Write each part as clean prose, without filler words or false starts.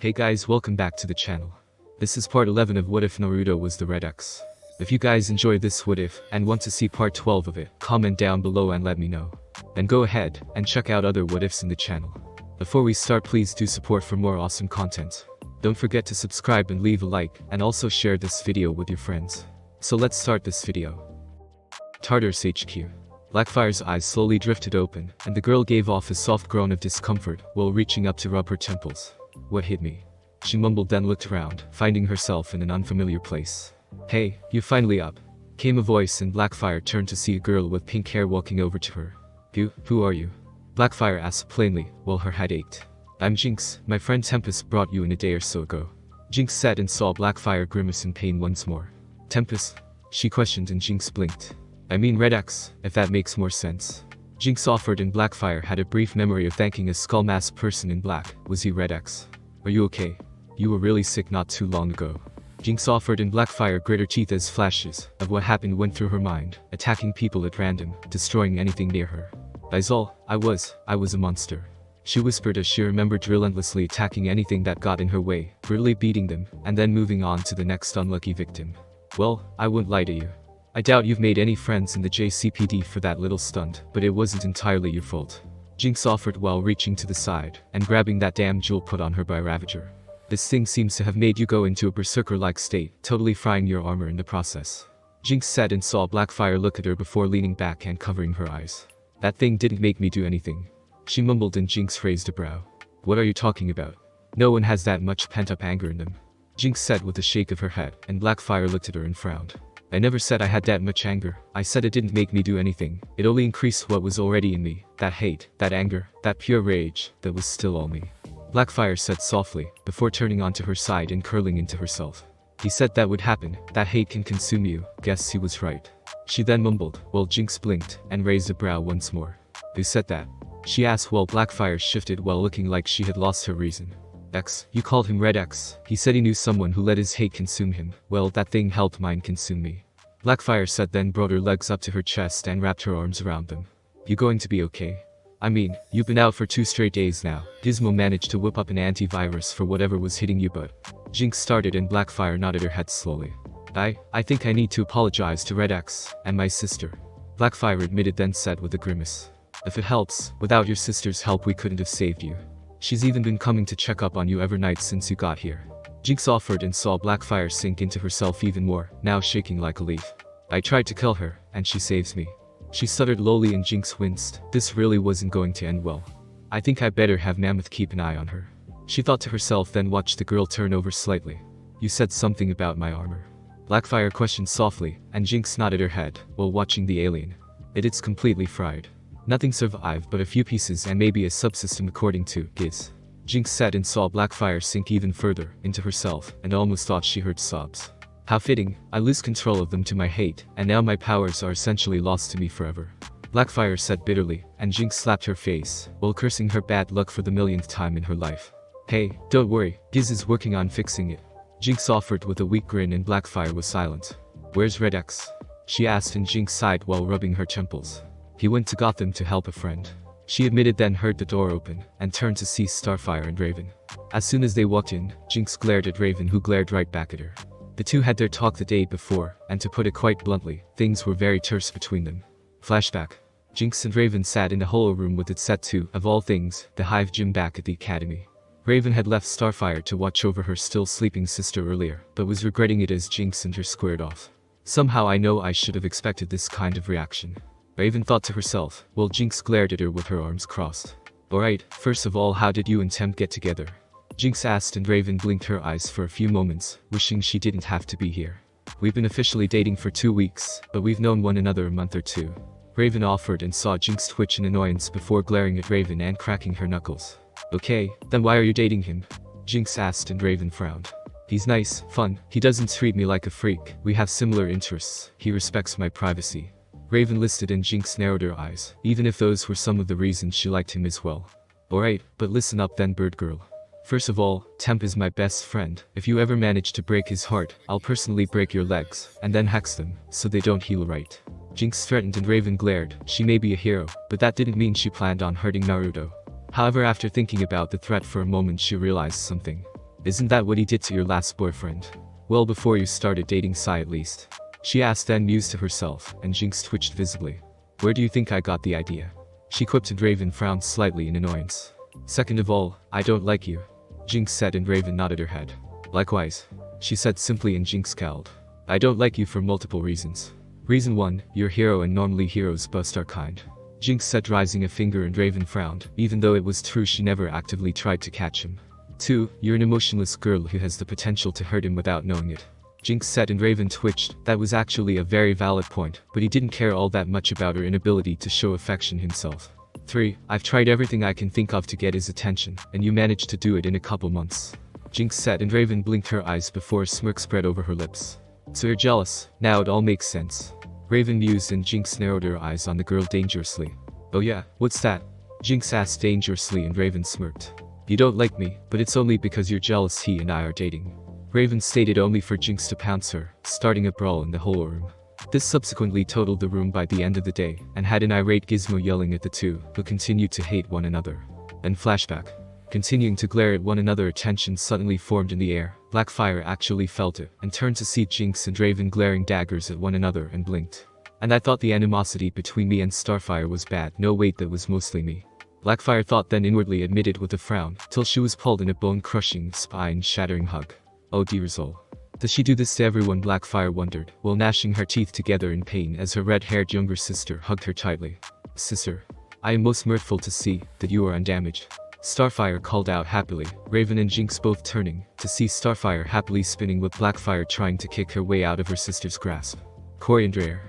Hey guys, welcome back to the channel. This is part 11 of What If Naruto Was the Red X. If you guys enjoyed this What If and want to see part 12 of it, comment down below and let me know. Then go ahead and check out other What Ifs in the channel. Before we start, please do support for more awesome content. Don't forget to subscribe and leave a like, and also share this video with your friends. So let's start this video. Tartarus HQ. Blackfire's eyes slowly drifted open, and the girl gave off a soft groan of discomfort while reaching up to rub her temples. What hit me? She mumbled, then looked around, finding herself in an unfamiliar place. Hey, you finally up? Came a voice, and Blackfire turned to see a girl with pink hair walking over to her. Who are you? Blackfire asked plainly, while her head ached. I'm Jinx, my friend Tempest brought you in a day or so ago. Jinx said and saw Blackfire grimace in pain once more. Tempest? She questioned, and Jinx blinked. I mean Red X, if that makes more sense. Jinx offered, and Blackfire had a brief memory of thanking a skull-masked person in black. Was he Red X? Are you okay? You were really sick not too long ago. Jinx offered, and Blackfire grit her teeth as flashes of what happened went through her mind, attacking people at random, destroying anything near her. I was a monster. She whispered as she remembered relentlessly attacking anything that got in her way, brutally beating them, and then moving on to the next unlucky victim. Well, I wouldn't lie to you. I doubt you've made any friends in the JCPD for that little stunt, but it wasn't entirely your fault. Jinx offered while reaching to the side and grabbing that damn jewel put on her by Ravager. This thing seems to have made you go into a berserker-like state, totally frying your armor in the process. Jinx said and saw Blackfire look at her before leaning back and covering her eyes. That thing didn't make me do anything. She mumbled, and Jinx raised a brow. What are you talking about? No one has that much pent-up anger in them. Jinx said with a shake of her head, and Blackfire looked at her and frowned. I never said I had that much anger. I said it didn't make me do anything. It only increased what was already in me. That hate, that anger, that pure rage, that was still all me. Blackfire said softly, before turning onto her side and curling into herself. He said that would happen, that hate can consume you. Guess he was right. She then mumbled, while Jinx blinked, and raised a brow once more. Who said that? She asked while Blackfire shifted while looking like she had lost her reason. X, you called him Red X. He said he knew someone who let his hate consume him. Well, that thing helped mine consume me. Blackfire said, then brought her legs up to her chest and wrapped her arms around them. You going to be okay? I mean, you've been out for 2 straight days now. Gizmo managed to whip up an antivirus for whatever was hitting you, but... Jinx started, and Blackfire nodded her head slowly. I think I need to apologize to Red X and my sister. Blackfire admitted, then said with a grimace. If it helps, without your sister's help we couldn't have saved you. She's even been coming to check up on you every night since you got here. Jinx offered and saw Blackfire sink into herself even more, now shaking like a leaf. I tried to kill her, and she saves me. She stuttered lowly, and Jinx winced. This really wasn't going to end well. I think I better have Mammoth keep an eye on her. She thought to herself, then watched the girl turn over slightly. You said something about my armor. Blackfire questioned softly, and Jinx nodded her head, while watching the alien. It's completely fried. Nothing survived but a few pieces and maybe a subsystem according to Giz. Jinx said and saw Blackfire sink even further into herself, and almost thought she heard sobs. How fitting, I lose control of them to my hate, and now my powers are essentially lost to me forever. Blackfire said bitterly, and Jinx slapped her face, while cursing her bad luck for the millionth time in her life. Hey, don't worry, Giz is working on fixing it. Jinx offered with a weak grin, and Blackfire was silent. Where's Red X? She asked, and Jinx sighed while rubbing her temples. He went to Gotham to help a friend. She admitted, then heard the door open, and turned to see Starfire and Raven. As soon as they walked in, Jinx glared at Raven, who glared right back at her. The two had their talk the day before, and to put it quite bluntly, things were very terse between them. Flashback. Jinx and Raven sat in the hollow room with it set to, of all things, the Hive gym back at the academy. Raven had left Starfire to watch over her still sleeping sister earlier, but was regretting it as Jinx and her squared off. Somehow I know I should have expected this kind of reaction. Raven thought to herself, while Jinx glared at her with her arms crossed. Alright, first of all, how did you and Temp get together? Jinx asked, and Raven blinked her eyes for a few moments, wishing she didn't have to be here. We've been officially dating for 2 weeks, but we've known one another a month or two. Raven offered, and saw Jinx twitch in annoyance before glaring at Raven and cracking her knuckles. Okay, then why are you dating him? Jinx asked, and Raven frowned. He's nice, fun, he doesn't treat me like a freak, we have similar interests, he respects my privacy. Raven listed, and Jinx narrowed her eyes, even if those were some of the reasons she liked him as well. Alright, but listen up then, bird girl. First of all, Temp is my best friend. If you ever manage to break his heart, I'll personally break your legs, and then hex them, so they don't heal right. Jinx threatened, and Raven glared. She may be a hero, but that didn't mean she planned on hurting Naruto. However, after thinking about the threat for a moment, she realized something. Isn't that what he did to your last boyfriend? Well, before you started dating Sai at least. She asked, then mused to herself, and Jinx twitched visibly. Where do you think I got the idea? She quipped, and Raven frowned slightly in annoyance. Second of all, I don't like you. Jinx said, and Raven nodded her head. Likewise, she said simply, and Jinx scowled. I don't like you for multiple reasons. Reason 1, you're a hero and normally heroes bust our kind. Jinx said, raising a finger, and Raven frowned, even though it was true she never actively tried to catch him. 2, you're an emotionless girl who has the potential to hurt him without knowing it. Jinx said, and Raven twitched. That was actually a very valid point, but he didn't care all that much about her inability to show affection himself. 3, I've tried everything I can think of to get his attention, and you managed to do it in a couple months. Jinx said, and Raven blinked her eyes before a smirk spread over her lips. So you're jealous, now it all makes sense. Raven mused, and Jinx narrowed her eyes on the girl dangerously. Oh yeah, what's that? Jinx asked dangerously, and Raven smirked. You don't like me, but it's only because you're jealous he and I are dating. Raven stated, only for Jinx to pounce her, starting a brawl in the whole room. This subsequently totaled the room by the end of the day, and had an irate Gizmo yelling at the two, who continued to hate one another. And flashback. Continuing to glare at one another, tension suddenly formed in the air. Blackfire actually felt it, and turned to see Jinx and Raven glaring daggers at one another, and blinked. And I thought the animosity between me and Starfire was bad. No wait, that was mostly me. Blackfire thought, then inwardly admitted with a frown, till she was pulled in a bone-crushing, spine-shattering hug. Oh Deerzol. Does she do this to everyone? Blackfire wondered, while gnashing her teeth together in pain as her red-haired younger sister hugged her tightly. Sister, I am most mirthful to see that you are undamaged. Starfire called out happily, Raven and Jinx both turning, to see Starfire happily spinning with Blackfire trying to kick her way out of her sister's grasp. Coriander.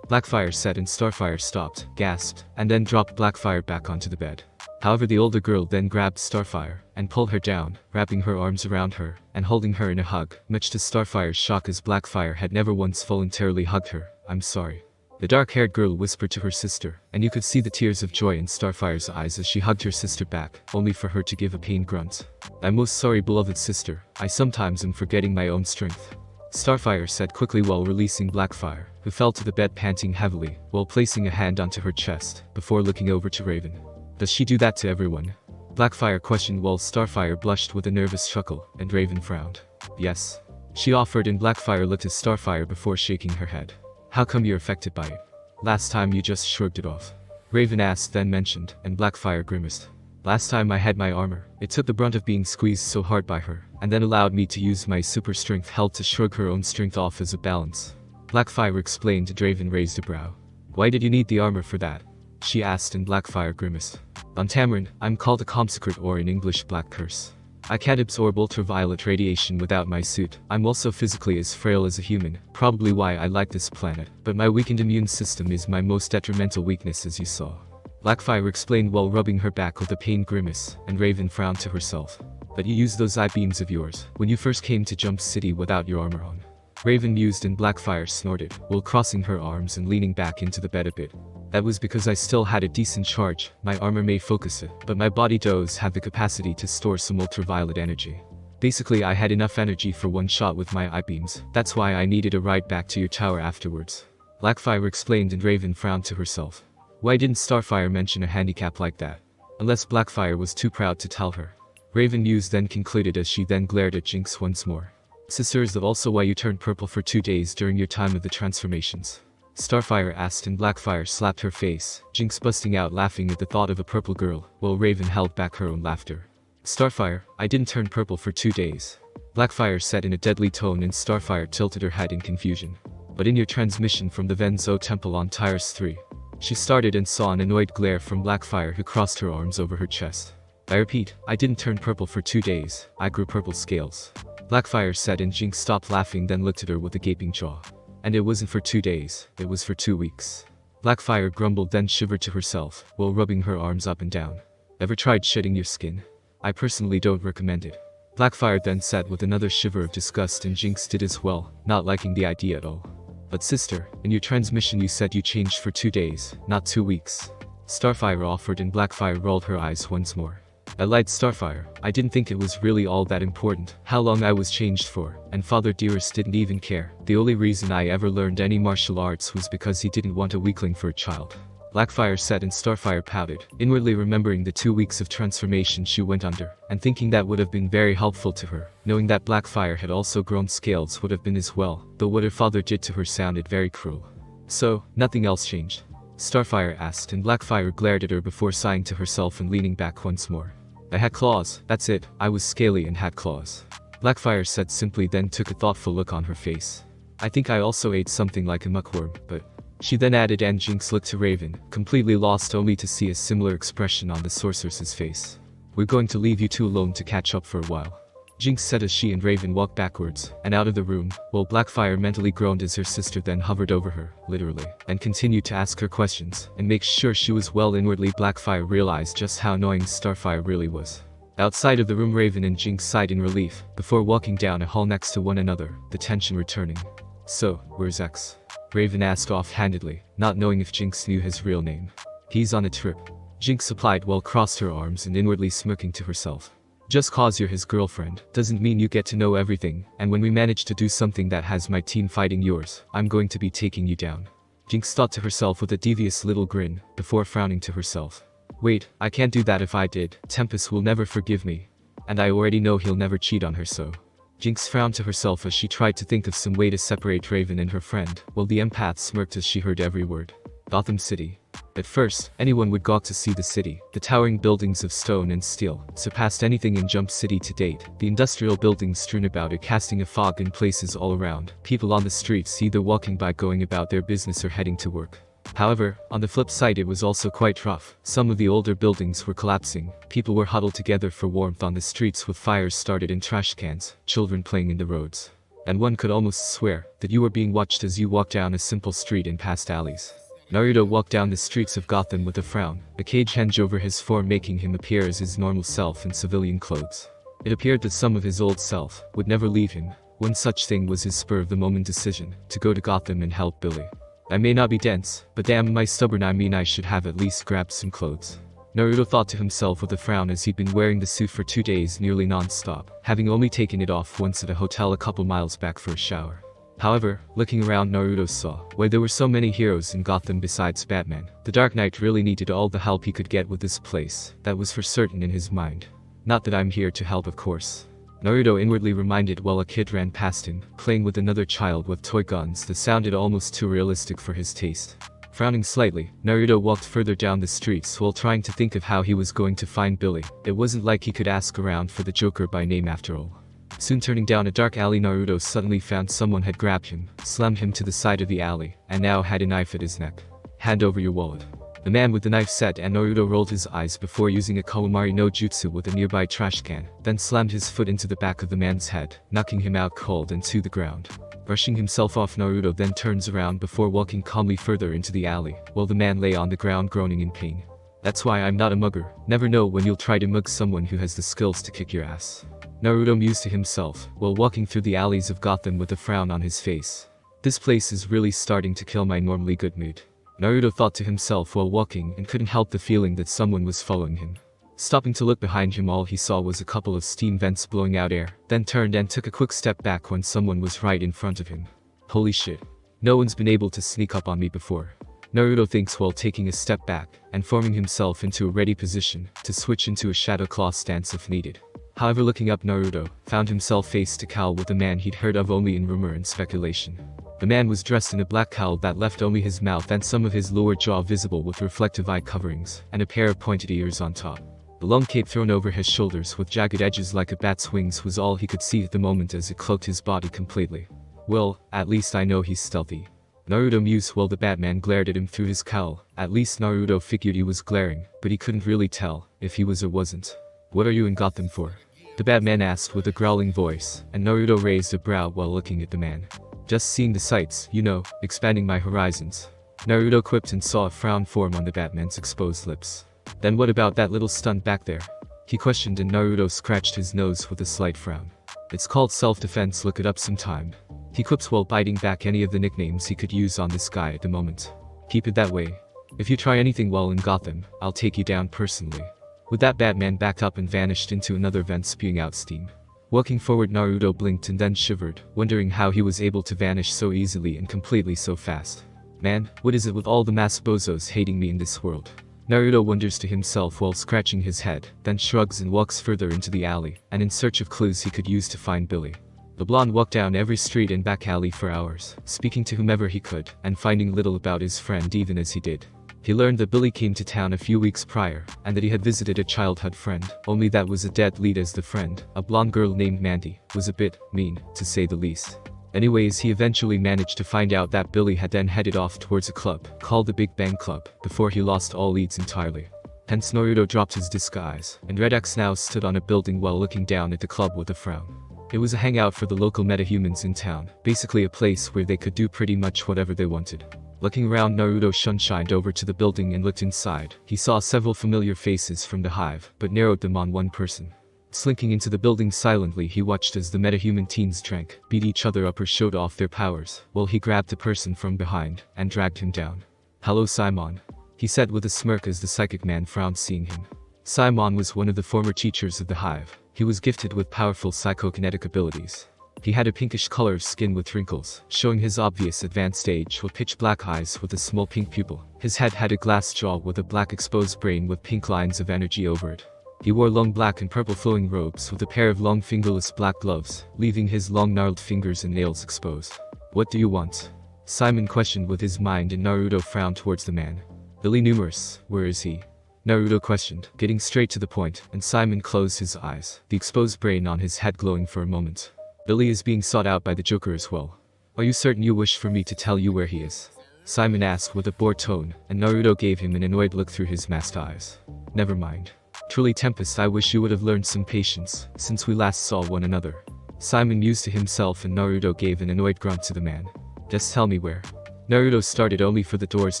Blackfire said, and Starfire stopped, gasped, and then dropped Blackfire back onto the bed. However, the older girl then grabbed Starfire, and pulled her down, wrapping her arms around her, and holding her in a hug, much to Starfire's shock, as Blackfire had never once voluntarily hugged her. I'm sorry. The dark-haired girl whispered to her sister, and you could see the tears of joy in Starfire's eyes as she hugged her sister back, only for her to give a pained grunt. I'm most sorry, beloved sister, I sometimes am forgetting my own strength. Starfire said quickly while releasing Blackfire, who fell to the bed panting heavily, while placing a hand onto her chest, before looking over to Raven. Does she do that to everyone? Blackfire questioned while Starfire blushed with a nervous chuckle, and Raven frowned. Yes. She offered, and Blackfire looked at Starfire before shaking her head. How come you're affected by it? Last time you just shrugged it off. Raven asked, then mentioned, and Blackfire grimaced. Last time I had my armor, it took the brunt of being squeezed so hard by her, and then allowed me to use my super strength held to shrug her own strength off as a balance. Blackfire explained, and Raven raised a brow. Why did you need the armor for that? She asked, and Blackfire grimaced. On Tamarin, I'm called a Comsecret, or in English Black Curse. I can't absorb ultraviolet radiation without my suit. I'm also physically as frail as a human, probably why I like this planet, but my weakened immune system is my most detrimental weakness, as you saw. Blackfire explained while rubbing her back with a pained grimace, and Raven frowned to herself. But you used those eye beams of yours when you first came to Jump City without your armor on. Raven mused, and Blackfire snorted, while crossing her arms and leaning back into the bed a bit. That was because I still had a decent charge. My armor may focus it, but my body does have the capacity to store some ultraviolet energy. Basically, I had enough energy for one shot with my eye beams. That's why I needed a ride back to your tower afterwards. Blackfire explained, and Raven frowned to herself. Why didn't Starfire mention a handicap like that? Unless Blackfire was too proud to tell her. Raven mused, then concluded as she then glared at Jinx once more. Sister, is that also why you turned purple for 2 days during your time of the transformations? Starfire asked, and Blackfire slapped her face, Jinx busting out laughing at the thought of a purple girl, while Raven held back her own laughter. Starfire, I didn't turn purple for 2 days. Blackfire said in a deadly tone, and Starfire tilted her head in confusion. But in your transmission from the Venzo Temple on Tyrus 3. She started and saw an annoyed glare from Blackfire, who crossed her arms over her chest. I repeat, I didn't turn purple for 2 days, I grew purple scales. Blackfire said, and Jinx stopped laughing, then looked at her with a gaping jaw. And it wasn't for 2 days, it was for 2 weeks. Blackfire grumbled, then shivered to herself, while rubbing her arms up and down. Ever tried shedding your skin? I personally don't recommend it. Blackfire then said with another shiver of disgust, and Jinx did as well, not liking the idea at all. But sister, in your transmission you said you changed for 2 days, not 2 weeks. Starfire offered, and Blackfire rolled her eyes once more. I lied, Starfire, I didn't think it was really all that important how long I was changed for, and Father Dearest didn't even care. The only reason I ever learned any martial arts was because he didn't want a weakling for a child. Blackfire said, and Starfire pouted, inwardly remembering the 2 weeks of transformation she went under, and thinking that would have been very helpful to her. Knowing that Blackfire had also grown scales would have been as well, though what her father did to her sounded very cruel. So, nothing else changed? Starfire asked, and Blackfire glared at her before sighing to herself and leaning back once more. I had claws, that's it, I was scaly and had claws. Blackfire said simply, then took a thoughtful look on her face. I think I also ate something like a muckworm, but... She then added, and Jinx looked to Raven, completely lost only to see a similar expression on the sorceress's face. We're going to leave you two alone to catch up for a while. Jinx said as she and Raven walked backwards and out of the room, while Blackfire mentally groaned as her sister then hovered over her, literally, and continued to ask her questions and make sure she was well. Inwardly, Blackfire realized just how annoying Starfire really was. Outside of the room, Raven and Jinx sighed in relief before walking down a hall next to one another, the tension returning. So, where's X? Raven asked offhandedly, not knowing if Jinx knew his real name. He's on a trip. Jinx supplied while crossed her arms and inwardly smirking to herself. Just cause you're his girlfriend doesn't mean you get to know everything, and when we manage to do something that has my team fighting yours, I'm going to be taking you down. Jinx thought to herself with a devious little grin, before frowning to herself. Wait, I can't do that. If I did, Tempest will never forgive me. And I already know he'll never cheat on her, so... Jinx frowned to herself as she tried to think of some way to separate Raven and her friend, while the empath smirked as she heard every word. Gotham City. At first, anyone would gawk to see the city. The towering buildings of stone and steel surpassed anything in Jump City to date. The industrial buildings strewn about it, casting a fog in places all around. People on the streets either walking by, going about their business, or heading to work. However, on the flip side, it was also quite rough. Some of the older buildings were collapsing. People were huddled together for warmth on the streets with fires started in trash cans, children playing in the roads. And one could almost swear that you were being watched as you walked down a simple street and past alleys. Naruto walked down the streets of Gotham with a frown, a cage henge over his form making him appear as his normal self in civilian clothes. It appeared that some of his old self would never leave him. One such thing was his spur-of-the-moment decision to go to Gotham and help Billy. I may not be dense, but damn am I stubborn. I mean, I should have at least grabbed some clothes. Naruto thought to himself with a frown as he'd been wearing the suit for 2 days nearly non-stop, having only taken it off once at a hotel a couple miles back for a shower. However, looking around, Naruto saw why there were so many heroes in Gotham besides Batman. The Dark Knight really needed all the help he could get with this place, that was for certain in his mind. Not that I'm here to help, of course. Naruto inwardly reminded while a kid ran past him, playing with another child with toy guns that sounded almost too realistic for his taste. Frowning slightly, Naruto walked further down the streets while trying to think of how he was going to find Billy. It wasn't like he could ask around for the Joker by name after all. Soon turning down a dark alley, Naruto suddenly found someone had grabbed him, slammed him to the side of the alley, and now had a knife at his neck. Hand over your wallet. The man with the knife said, and Naruto rolled his eyes before using a Kawamari no Jutsu with a nearby trash can, then slammed his foot into the back of the man's head, knocking him out cold and to the ground. Brushing himself off, Naruto then turns around before walking calmly further into the alley, while the man lay on the ground groaning in pain. That's why I'm not a mugger. Never know when you'll try to mug someone who has the skills to kick your ass. Naruto mused to himself, while walking through the alleys of Gotham with a frown on his face. This place is really starting to kill my normally good mood. Naruto thought to himself while walking and couldn't help the feeling that someone was following him. Stopping to look behind him, all he saw was a couple of steam vents blowing out air, then turned and took a quick step back when someone was right in front of him. Holy shit. No one's been able to sneak up on me before. Naruto thinks while taking a step back and forming himself into a ready position to switch into a shadow claw stance if needed. However, looking up, Naruto found himself face to cowl with a man he'd heard of only in rumor and speculation. The man was dressed in a black cowl that left only his mouth and some of his lower jaw visible with reflective eye coverings, and a pair of pointed ears on top. The long cape thrown over his shoulders with jagged edges like a bat's wings was all he could see at the moment as it cloaked his body completely. Well, at least I know he's stealthy. Naruto mused while the Batman glared at him through his cowl. At least Naruto figured he was glaring, but he couldn't really tell if he was or wasn't. What are you in Gotham for? The Batman asked with a growling voice, and Naruto raised a brow while looking at the man. Just seeing the sights, you know, expanding my horizons. Naruto quipped and saw a frown form on the Batman's exposed lips. Then what about that little stunt back there? He questioned, and Naruto scratched his nose with a slight frown. It's called self-defense, look it up sometime. He quipped while biting back any of the nicknames he could use on this guy at the moment. Keep it that way. If you try anything while in Gotham, I'll take you down personally. With that, Batman backed up and vanished into another vent spewing out steam. Walking forward, Naruto blinked and then shivered, wondering how he was able to vanish so easily and completely so fast. Man, what is it with all the mass bozos hating me in this world? Naruto wonders to himself while scratching his head, then shrugs and walks further into the alley, and in search of clues he could use to find Billy. The blonde walked down every street and back alley for hours, speaking to whomever he could, and finding little about his friend even as he did. He learned that Billy came to town a few weeks prior, and that he had visited a childhood friend, only that was a dead lead as the friend, a blonde girl named Mandy, was a bit mean, to say the least. Anyways, he eventually managed to find out that Billy had then headed off towards a club, called the Big Bang Club, before he lost all leads entirely. Hence Naruto dropped his disguise, and Red X now stood on a building while looking down at the club with a frown. It was a hangout for the local metahumans in town, basically a place where they could do pretty much whatever they wanted. Looking around, Naruto shunshined over to the building and looked inside. He saw several familiar faces from the hive, but narrowed them on one person. Slinking into the building silently, he watched as the metahuman teens drank, beat each other up or showed off their powers, while he grabbed the person from behind and dragged him down. "Hello Simon," he said with a smirk as the psychic man frowned seeing him. Simon was one of the former teachers of the hive. He was gifted with powerful psychokinetic abilities. He had a pinkish color of skin with wrinkles, showing his obvious advanced age, with pitch black eyes with a small pink pupil. His head had a glass jaw with a black exposed brain with pink lines of energy over it. He wore long black and purple flowing robes with a pair of long fingerless black gloves, leaving his long gnarled fingers and nails exposed. "What do you want?" Simon questioned with his mind, and Naruto frowned towards the man. "Billy Numerous, where is he?" Naruto questioned, getting straight to the point, and Simon closed his eyes, the exposed brain on his head glowing for a moment. "Billy is being sought out by the Joker as well. Are you certain you wish for me to tell you where he is?" Simon asked with a bored tone, and Naruto gave him an annoyed look through his masked eyes. "Never mind. Truly Tempest, I wish you would have learned some patience, since we last saw one another." Simon mused to himself, and Naruto gave an annoyed grunt to the man. "Just tell me where." Naruto started, only for the doors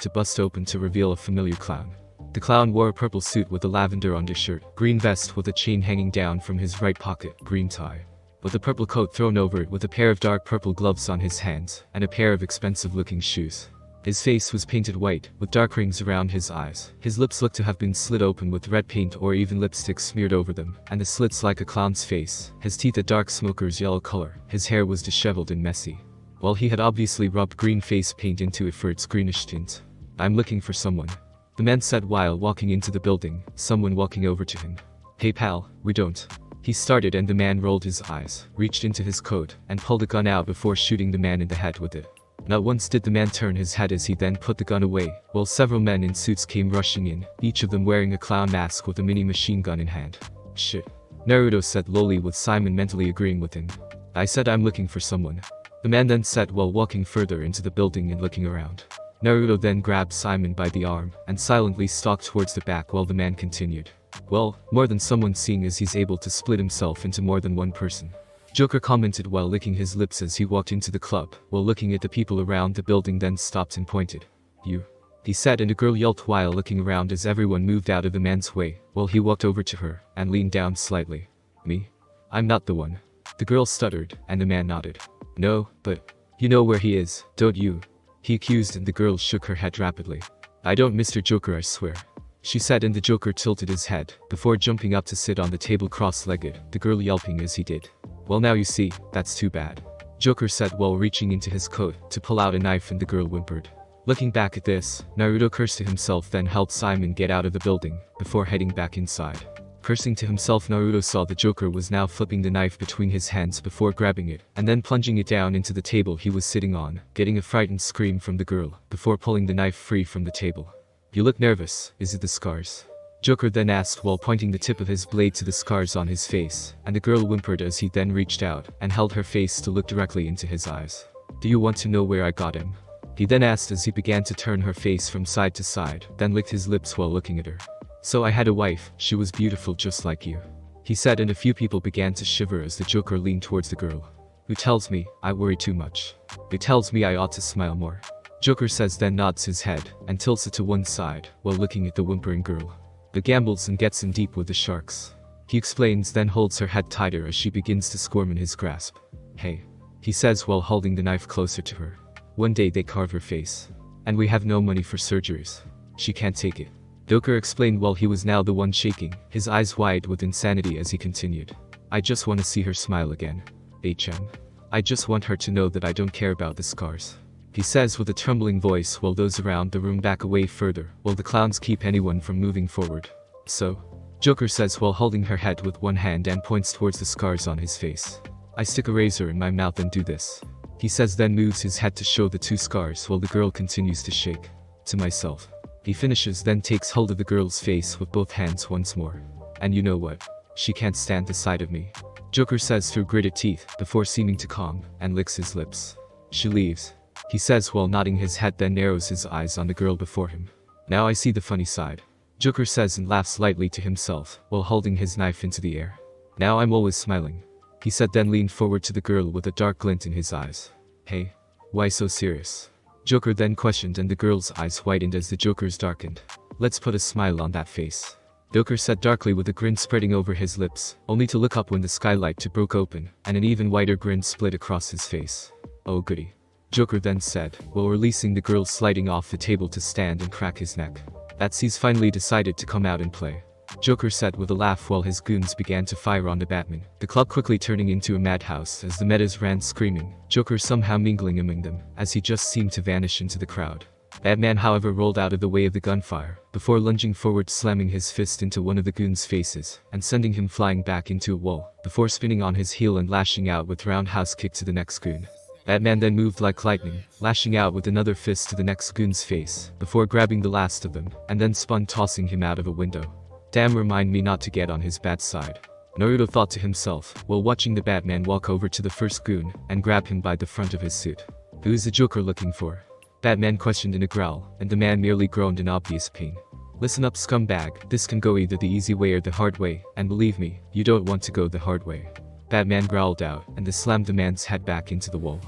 to bust open to reveal a familiar clown. The clown wore a purple suit with a lavender undershirt, green vest with a chain hanging down from his right pocket, green tie, with a purple coat thrown over it, with a pair of dark purple gloves on his hands, and a pair of expensive-looking shoes. His face was painted white, with dark rings around his eyes. His lips looked to have been slit open with red paint or even lipstick smeared over them, and the slits like a clown's face. His teeth a dark smoker's yellow color. His hair was disheveled and messy, while he had obviously rubbed green face paint into it for its greenish tint. "I'm looking for someone," the man said while walking into the building, someone walking over to him. "Hey pal, we don't." He started, and the man rolled his eyes, reached into his coat, and pulled a gun out before shooting the man in the head with it. Not once did the man turn his head as he then put the gun away, while several men in suits came rushing in, each of them wearing a clown mask with a mini machine gun in hand. "Shit," Naruto said lowly, with Simon mentally agreeing with him. "I said I'm looking for someone," the man then said while walking further into the building and looking around. Naruto then grabbed Simon by the arm, and silently stalked towards the back while the man continued. "Well, more than someone, seeing as he's able to split himself into more than one person," Joker commented while licking his lips as he walked into the club, while looking at the people around the building, then stopped and pointed. "You," he said, and a girl yelped while looking around as everyone moved out of the man's way, while he walked over to her, and leaned down slightly. "Me? I'm not the one." The girl stuttered, and the man nodded. "No, but you know where he is, don't you?" he accused, and the girl shook her head rapidly. "I don't, Mr. Joker, I swear," she said, and the Joker tilted his head, before jumping up to sit on the table cross-legged, the girl yelping as he did. "Well, now you see, that's too bad," Joker said while reaching into his coat to pull out a knife, and the girl whimpered. Looking back at this, Naruto cursed to himself, then helped Simon get out of the building, before heading back inside. Cursing to himself, Naruto saw the Joker was now flipping the knife between his hands before grabbing it, and then plunging it down into the table he was sitting on, getting a frightened scream from the girl, before pulling the knife free from the table. "You look nervous, is it the scars?" Joker then asked while pointing the tip of his blade to the scars on his face, and the girl whimpered as he then reached out, and held her face to look directly into his eyes. "Do you want to know where I got him?" he then asked as he began to turn her face from side to side, then licked his lips while looking at her. "So I had a wife, she was beautiful just like you," he said, and a few people began to shiver as the Joker leaned towards the girl. "Who tells me I worry too much? Who tells me I ought to smile more?" Joker says, then nods his head, and tilts it to one side, while looking at the whimpering girl. "The gambles and gets in deep with the sharks," he explains, then holds her head tighter as she begins to squirm in his grasp. "Hey," he says while holding the knife closer to her. "One day they carve her face. And we have no money for surgeries. She can't take it." Joker explained while he was now the one shaking, his eyes wide with insanity as he continued. "I just want to see her smile again. HM. I just want her to know that I don't care about the scars." he says with a trembling voice while those around the room back away further, while the clowns keep anyone from moving forward. So? Joker says while holding her head with one hand and points towards the scars on his face. I stick a razor in my mouth and do this. He says then moves his head to show the two scars while the girl continues to shake. To myself. He finishes then takes hold of the girl's face with both hands once more. And you know what? She can't stand the sight of me. Joker says through gritted teeth before seeming to calm and licks his lips. She leaves. He says while nodding his head then narrows his eyes on the girl before him. Now I see the funny side. Joker says and laughs lightly to himself while holding his knife into the air. Now I'm always smiling. He said then leaned forward to the girl with a dark glint in his eyes. Hey, why so serious? Joker then questioned and the girl's eyes widened as the Joker's darkened. Let's put a smile on that face. Joker said darkly with a grin spreading over his lips, only to look up when the skylight broke open, and an even wider grin split across his face. Oh goody. Joker then said, while releasing the girl sliding off the table to stand and crack his neck. That's he's finally decided to come out and play. Joker said with a laugh while his goons began to fire on the Batman, the club quickly turning into a madhouse as the metas ran screaming, Joker somehow mingling among them, as he just seemed to vanish into the crowd. Batman however rolled out of the way of the gunfire, before lunging forward slamming his fist into one of the goons' faces, and sending him flying back into a wall, before spinning on his heel and lashing out with roundhouse kick to the next goon. Batman then moved like lightning, lashing out with another fist to the next goon's face, before grabbing the last of them, and then spun tossing him out of a window. Damn, remind me not to get on his bad side. Naruto thought to himself, while watching the Batman walk over to the first goon, and grab him by the front of his suit. Who's the Joker looking for? Batman questioned in a growl, and the man merely groaned in obvious pain. Listen up scumbag, this can go either the easy way or the hard way, and believe me, you don't want to go the hard way. Batman growled out, and slammed the man's head back into the wall.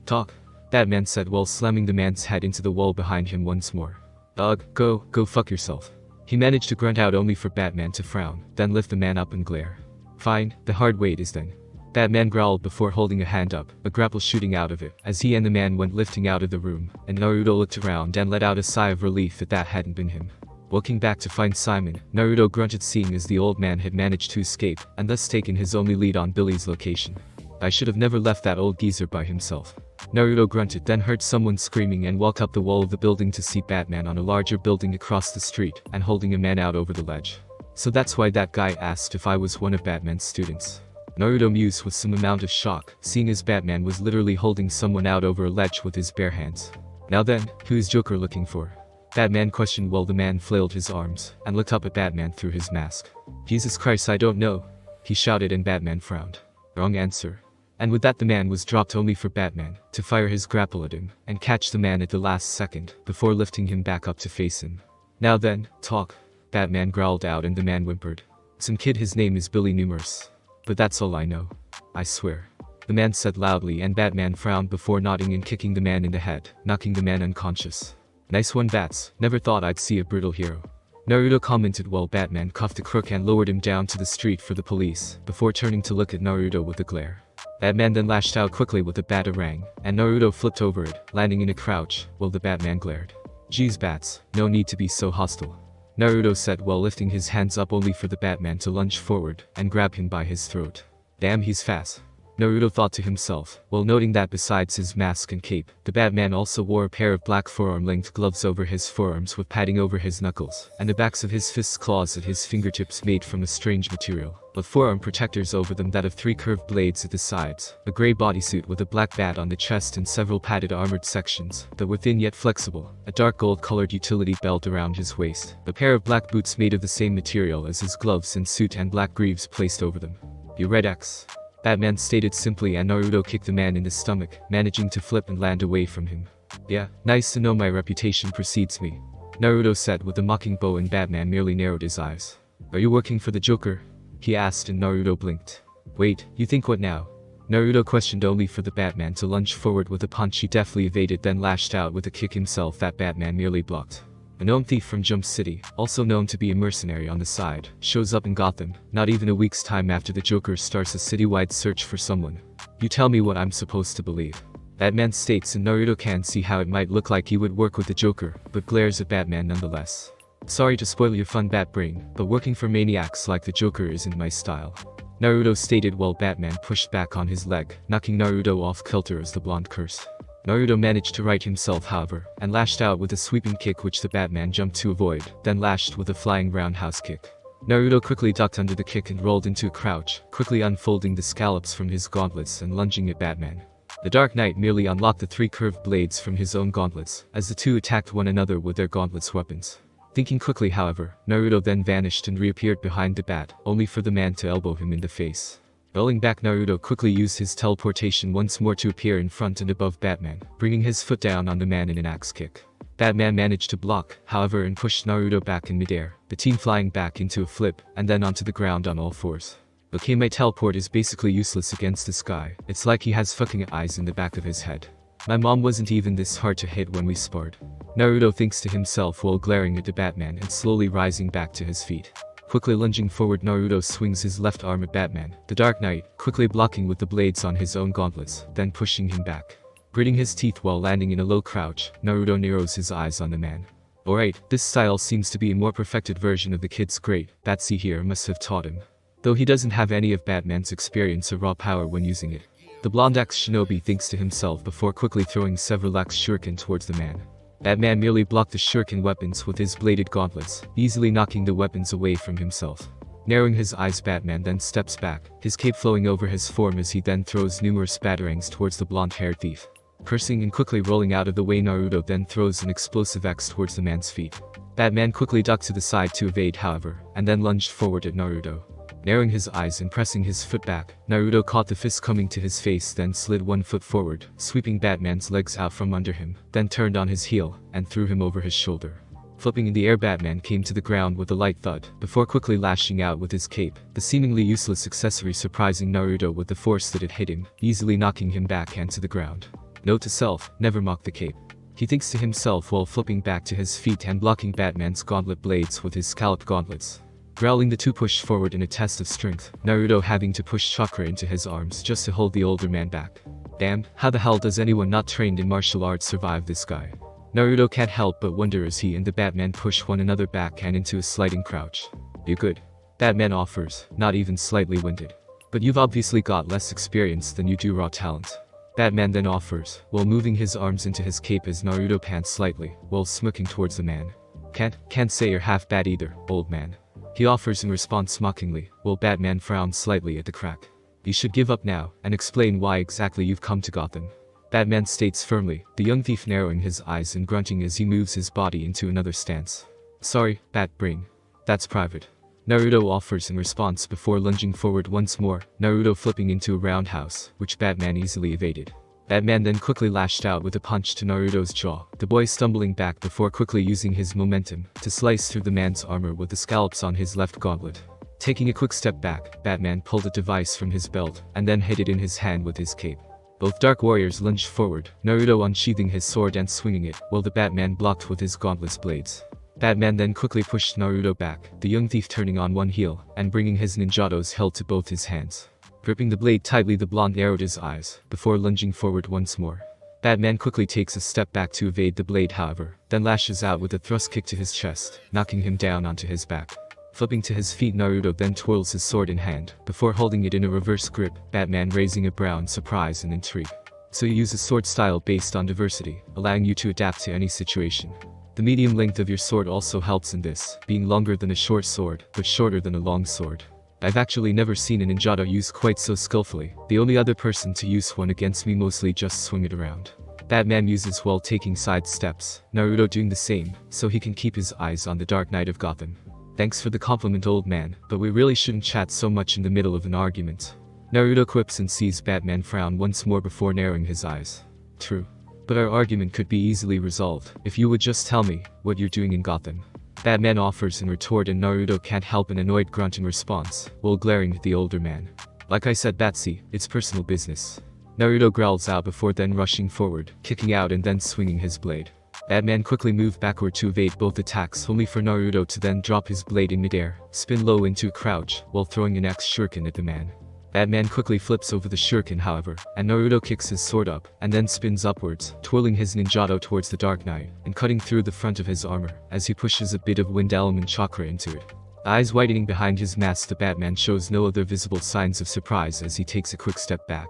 Talk, Batman said while slamming the man's head into the wall behind him once more. Ugh, go fuck yourself. He managed to grunt out only for Batman to frown, then lift the man up and glare. Fine, the hard way it is then. Batman growled before holding a hand up, a grapple shooting out of it, as he and the man went lifting out of the room, and Naruto looked around and let out a sigh of relief that hadn't been him. Walking back to find Simon, Naruto grunted seeing as the old man had managed to escape, and thus taken his only lead on Billy's location. I should have never left that old geezer by himself. Naruto grunted then heard someone screaming and walked up the wall of the building to see Batman on a larger building across the street, and holding a man out over the ledge. So that's why that guy asked if I was one of Batman's students. Naruto mused with some amount of shock, seeing as Batman was literally holding someone out over a ledge with his bare hands. Now then, who is Joker looking for? Batman questioned while the man flailed his arms, and looked up at Batman through his mask. Jesus Christ, I don't know, he shouted and Batman frowned. Wrong answer. And with that the man was dropped only for Batman to fire his grapple at him, and catch the man at the last second, before lifting him back up to face him. Now then, talk, Batman growled out and the man whimpered. Some kid, his name is Billy Numerous. But that's all I know. I swear. The man said loudly and Batman frowned before nodding and kicking the man in the head, knocking the man unconscious. Nice one Bats, never thought I'd see a brutal hero. Naruto commented while Batman cuffed the crook and lowered him down to the street for the police, before turning to look at Naruto with a glare. Batman then lashed out quickly with a batarang, and Naruto flipped over it, landing in a crouch, while the Batman glared. Geez Bats, no need to be so hostile. Naruto said while lifting his hands up only for the Batman to lunge forward and grab him by his throat. Damn, he's fast. Naruto thought to himself, while noting that besides his mask and cape, the Batman also wore a pair of black forearm-length gloves over his forearms with padding over his knuckles, and the backs of his fists claws at his fingertips made from a strange material, with forearm protectors over them that of 3 curved blades at the sides, a grey bodysuit with a black bat on the chest and several padded armored sections, that were thin yet flexible, a dark gold-colored utility belt around his waist, a pair of black boots made of the same material as his gloves and suit and black greaves placed over them. You Red X. Batman stated simply and Naruto kicked the man in the stomach, managing to flip and land away from him. Yeah, nice to know my reputation precedes me, Naruto said with a mocking bow and Batman merely narrowed his eyes. Are you working for the Joker? He asked and Naruto blinked. Wait, you think what now? Naruto questioned only for the Batman to lunge forward with a punch he deftly evaded then lashed out with a kick himself that Batman merely blocked. A gnome thief from Jump City, also known to be a mercenary on the side, shows up in Gotham, not even a week's time after the Joker starts a citywide search for someone. You tell me what I'm supposed to believe. Batman states and Naruto can see how it might look like he would work with the Joker, but glares at Batman nonetheless. Sorry to spoil your fun bat brain, but working for maniacs like the Joker isn't my style, Naruto stated while Batman pushed back on his leg, knocking Naruto off kilter as the blonde cursed. Naruto managed to right himself however, and lashed out with a sweeping kick which the Batman jumped to avoid, then lashed with a flying roundhouse kick. Naruto quickly ducked under the kick and rolled into a crouch, quickly unfolding the scallops from his gauntlets and lunging at Batman. The Dark Knight merely unlocked the 3 curved blades from his own gauntlets, as the two attacked one another with their gauntlets weapons. Thinking quickly however, Naruto then vanished and reappeared behind the bat, only for the man to elbow him in the face. Rolling back, Naruto quickly used his teleportation once more to appear in front and above Batman, bringing his foot down on the man in an axe kick. Batman managed to block, however, and pushed Naruto back in midair, the team flying back into a flip, and then onto the ground on all fours. Okay, my teleport is basically useless against this guy. It's like he has fucking eyes in the back of his head. My mom wasn't even this hard to hit when we sparred. Naruto thinks to himself while glaring at the Batman and slowly rising back to his feet. Quickly lunging forward, Naruto swings his left arm at Batman, the Dark Knight, quickly blocking with the blades on his own gauntlets, then pushing him back. Gritting his teeth while landing in a low crouch, Naruto narrows his eyes on the man. Alright, this style seems to be a more perfected version of the kid's great Batsy here must have taught him. Though he doesn't have any of Batman's experience or raw power when using it. The blonde axe shinobi thinks to himself before quickly throwing several axe shuriken towards the man. Batman merely blocked the shuriken weapons with his bladed gauntlets, easily knocking the weapons away from himself. Narrowing his eyes, Batman then steps back, his cape flowing over his form as he then throws numerous batarangs towards the blonde-haired thief. Cursing and quickly rolling out of the way, Naruto then throws an explosive axe towards the man's feet. Batman quickly ducked to the side to evade however, and then lunged forward at Naruto. Narrowing his eyes and pressing his foot back, Naruto caught the fist coming to his face, then slid one foot forward, sweeping Batman's legs out from under him, then turned on his heel, and threw him over his shoulder. Flipping in the air, Batman came to the ground with a light thud, before quickly lashing out with his cape, the seemingly useless accessory surprising Naruto with the force that it hit him, easily knocking him backhand to the ground. Note to self, never mock the cape. He thinks to himself while flipping back to his feet and blocking Batman's gauntlet blades with his scalloped gauntlets. Growling, the two pushed forward in a test of strength, Naruto having to push chakra into his arms just to hold the older man back. Damn, how the hell does anyone not trained in martial arts survive this guy? Naruto can't help but wonder as he and the Batman push one another back and into a sliding crouch. You good? Batman offers, not even slightly winded. But you've obviously got less experience than you do raw talent. Batman then offers, while moving his arms into his cape as Naruto pants slightly, while smirking towards the man. Can't say you're half bad either, old man. He offers in response mockingly, while Batman frowns slightly at the crack. You should give up now, and explain why exactly you've come to Gotham. Batman states firmly, the young thief narrowing his eyes and grunting as he moves his body into another stance. Sorry, Bat Brain. That's private. Naruto offers in response before lunging forward once more, Naruto flipping into a roundhouse, which Batman easily evaded. Batman then quickly lashed out with a punch to Naruto's jaw, the boy stumbling back before quickly using his momentum to slice through the man's armor with the scallops on his left gauntlet. Taking a quick step back, Batman pulled a device from his belt, and then hid it in his hand with his cape. Both Dark Warriors lunged forward, Naruto unsheathing his sword and swinging it, while the Batman blocked with his gauntless blades. Batman then quickly pushed Naruto back, the young thief turning on one heel, and bringing his ninjados held to both his hands. Gripping the blade tightly, the blonde narrowed his eyes, before lunging forward once more. Batman quickly takes a step back to evade the blade however, then lashes out with a thrust kick to his chest, knocking him down onto his back. Flipping to his feet, Naruto then twirls his sword in hand, before holding it in a reverse grip, Batman raising a brow in surprise and intrigue. So you use a sword style based on diversity, allowing you to adapt to any situation. The medium length of your sword also helps in this, being longer than a short sword, but shorter than a long sword. I've actually never seen a ninjado used quite so skillfully, the only other person to use one against me mostly just swing it around. Batman uses while taking side steps, Naruto doing the same, so he can keep his eyes on the Dark Knight of Gotham. Thanks for the compliment, old man, but we really shouldn't chat so much in the middle of an argument. Naruto quips and sees Batman frown once more before narrowing his eyes. True. But our argument could be easily resolved, if you would just tell me what you're doing in Gotham. Batman offers in retort, and Naruto can't help an annoyed grunt in response, while glaring at the older man. Like I said, Batsy, it's personal business. Naruto growls out before then rushing forward, kicking out and then swinging his blade. Batman quickly moved backward to evade both attacks, only for Naruto to then drop his blade in midair, spin low into a crouch, while throwing an axe shuriken at the man. Batman quickly flips over the shuriken however, and Naruto kicks his sword up, and then spins upwards, twirling his ninjato towards the Dark Knight, and cutting through the front of his armor, as he pushes a bit of wind element chakra into it. Eyes widening behind his mask, the Batman shows no other visible signs of surprise as he takes a quick step back.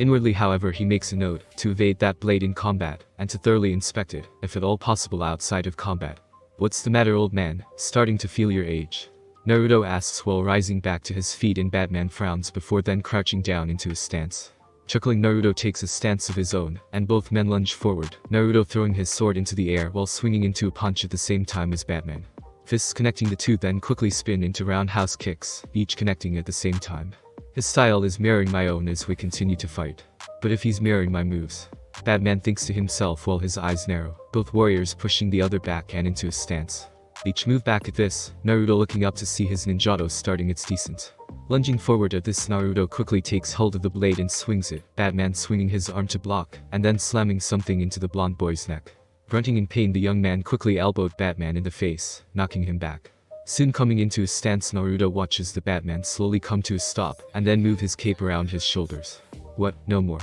Inwardly, however, he makes a note to evade that blade in combat, and to thoroughly inspect it, if at all possible outside of combat. "What's the matter, old man? Starting to feel your age?" Naruto asks while rising back to his feet, and Batman frowns before then crouching down into his stance. Chuckling, Naruto takes a stance of his own, and both men lunge forward, Naruto throwing his sword into the air while swinging into a punch at the same time as Batman. Fists connecting the two then quickly spin into roundhouse kicks, each connecting at the same time. His style is mirroring my own as we continue to fight. But if he's mirroring my moves? Batman thinks to himself while his eyes narrow, both warriors pushing the other back and into a stance. Each move back at this, Naruto looking up to see his ninjato starting its descent. Lunging forward at this, Naruto quickly takes hold of the blade and swings it, Batman swinging his arm to block, and then slamming something into the blonde boy's neck. Grunting in pain, the young man quickly elbowed Batman in the face, knocking him back. Soon coming into a stance, Naruto watches the Batman slowly come to a stop, and then move his cape around his shoulders. "What, no more?"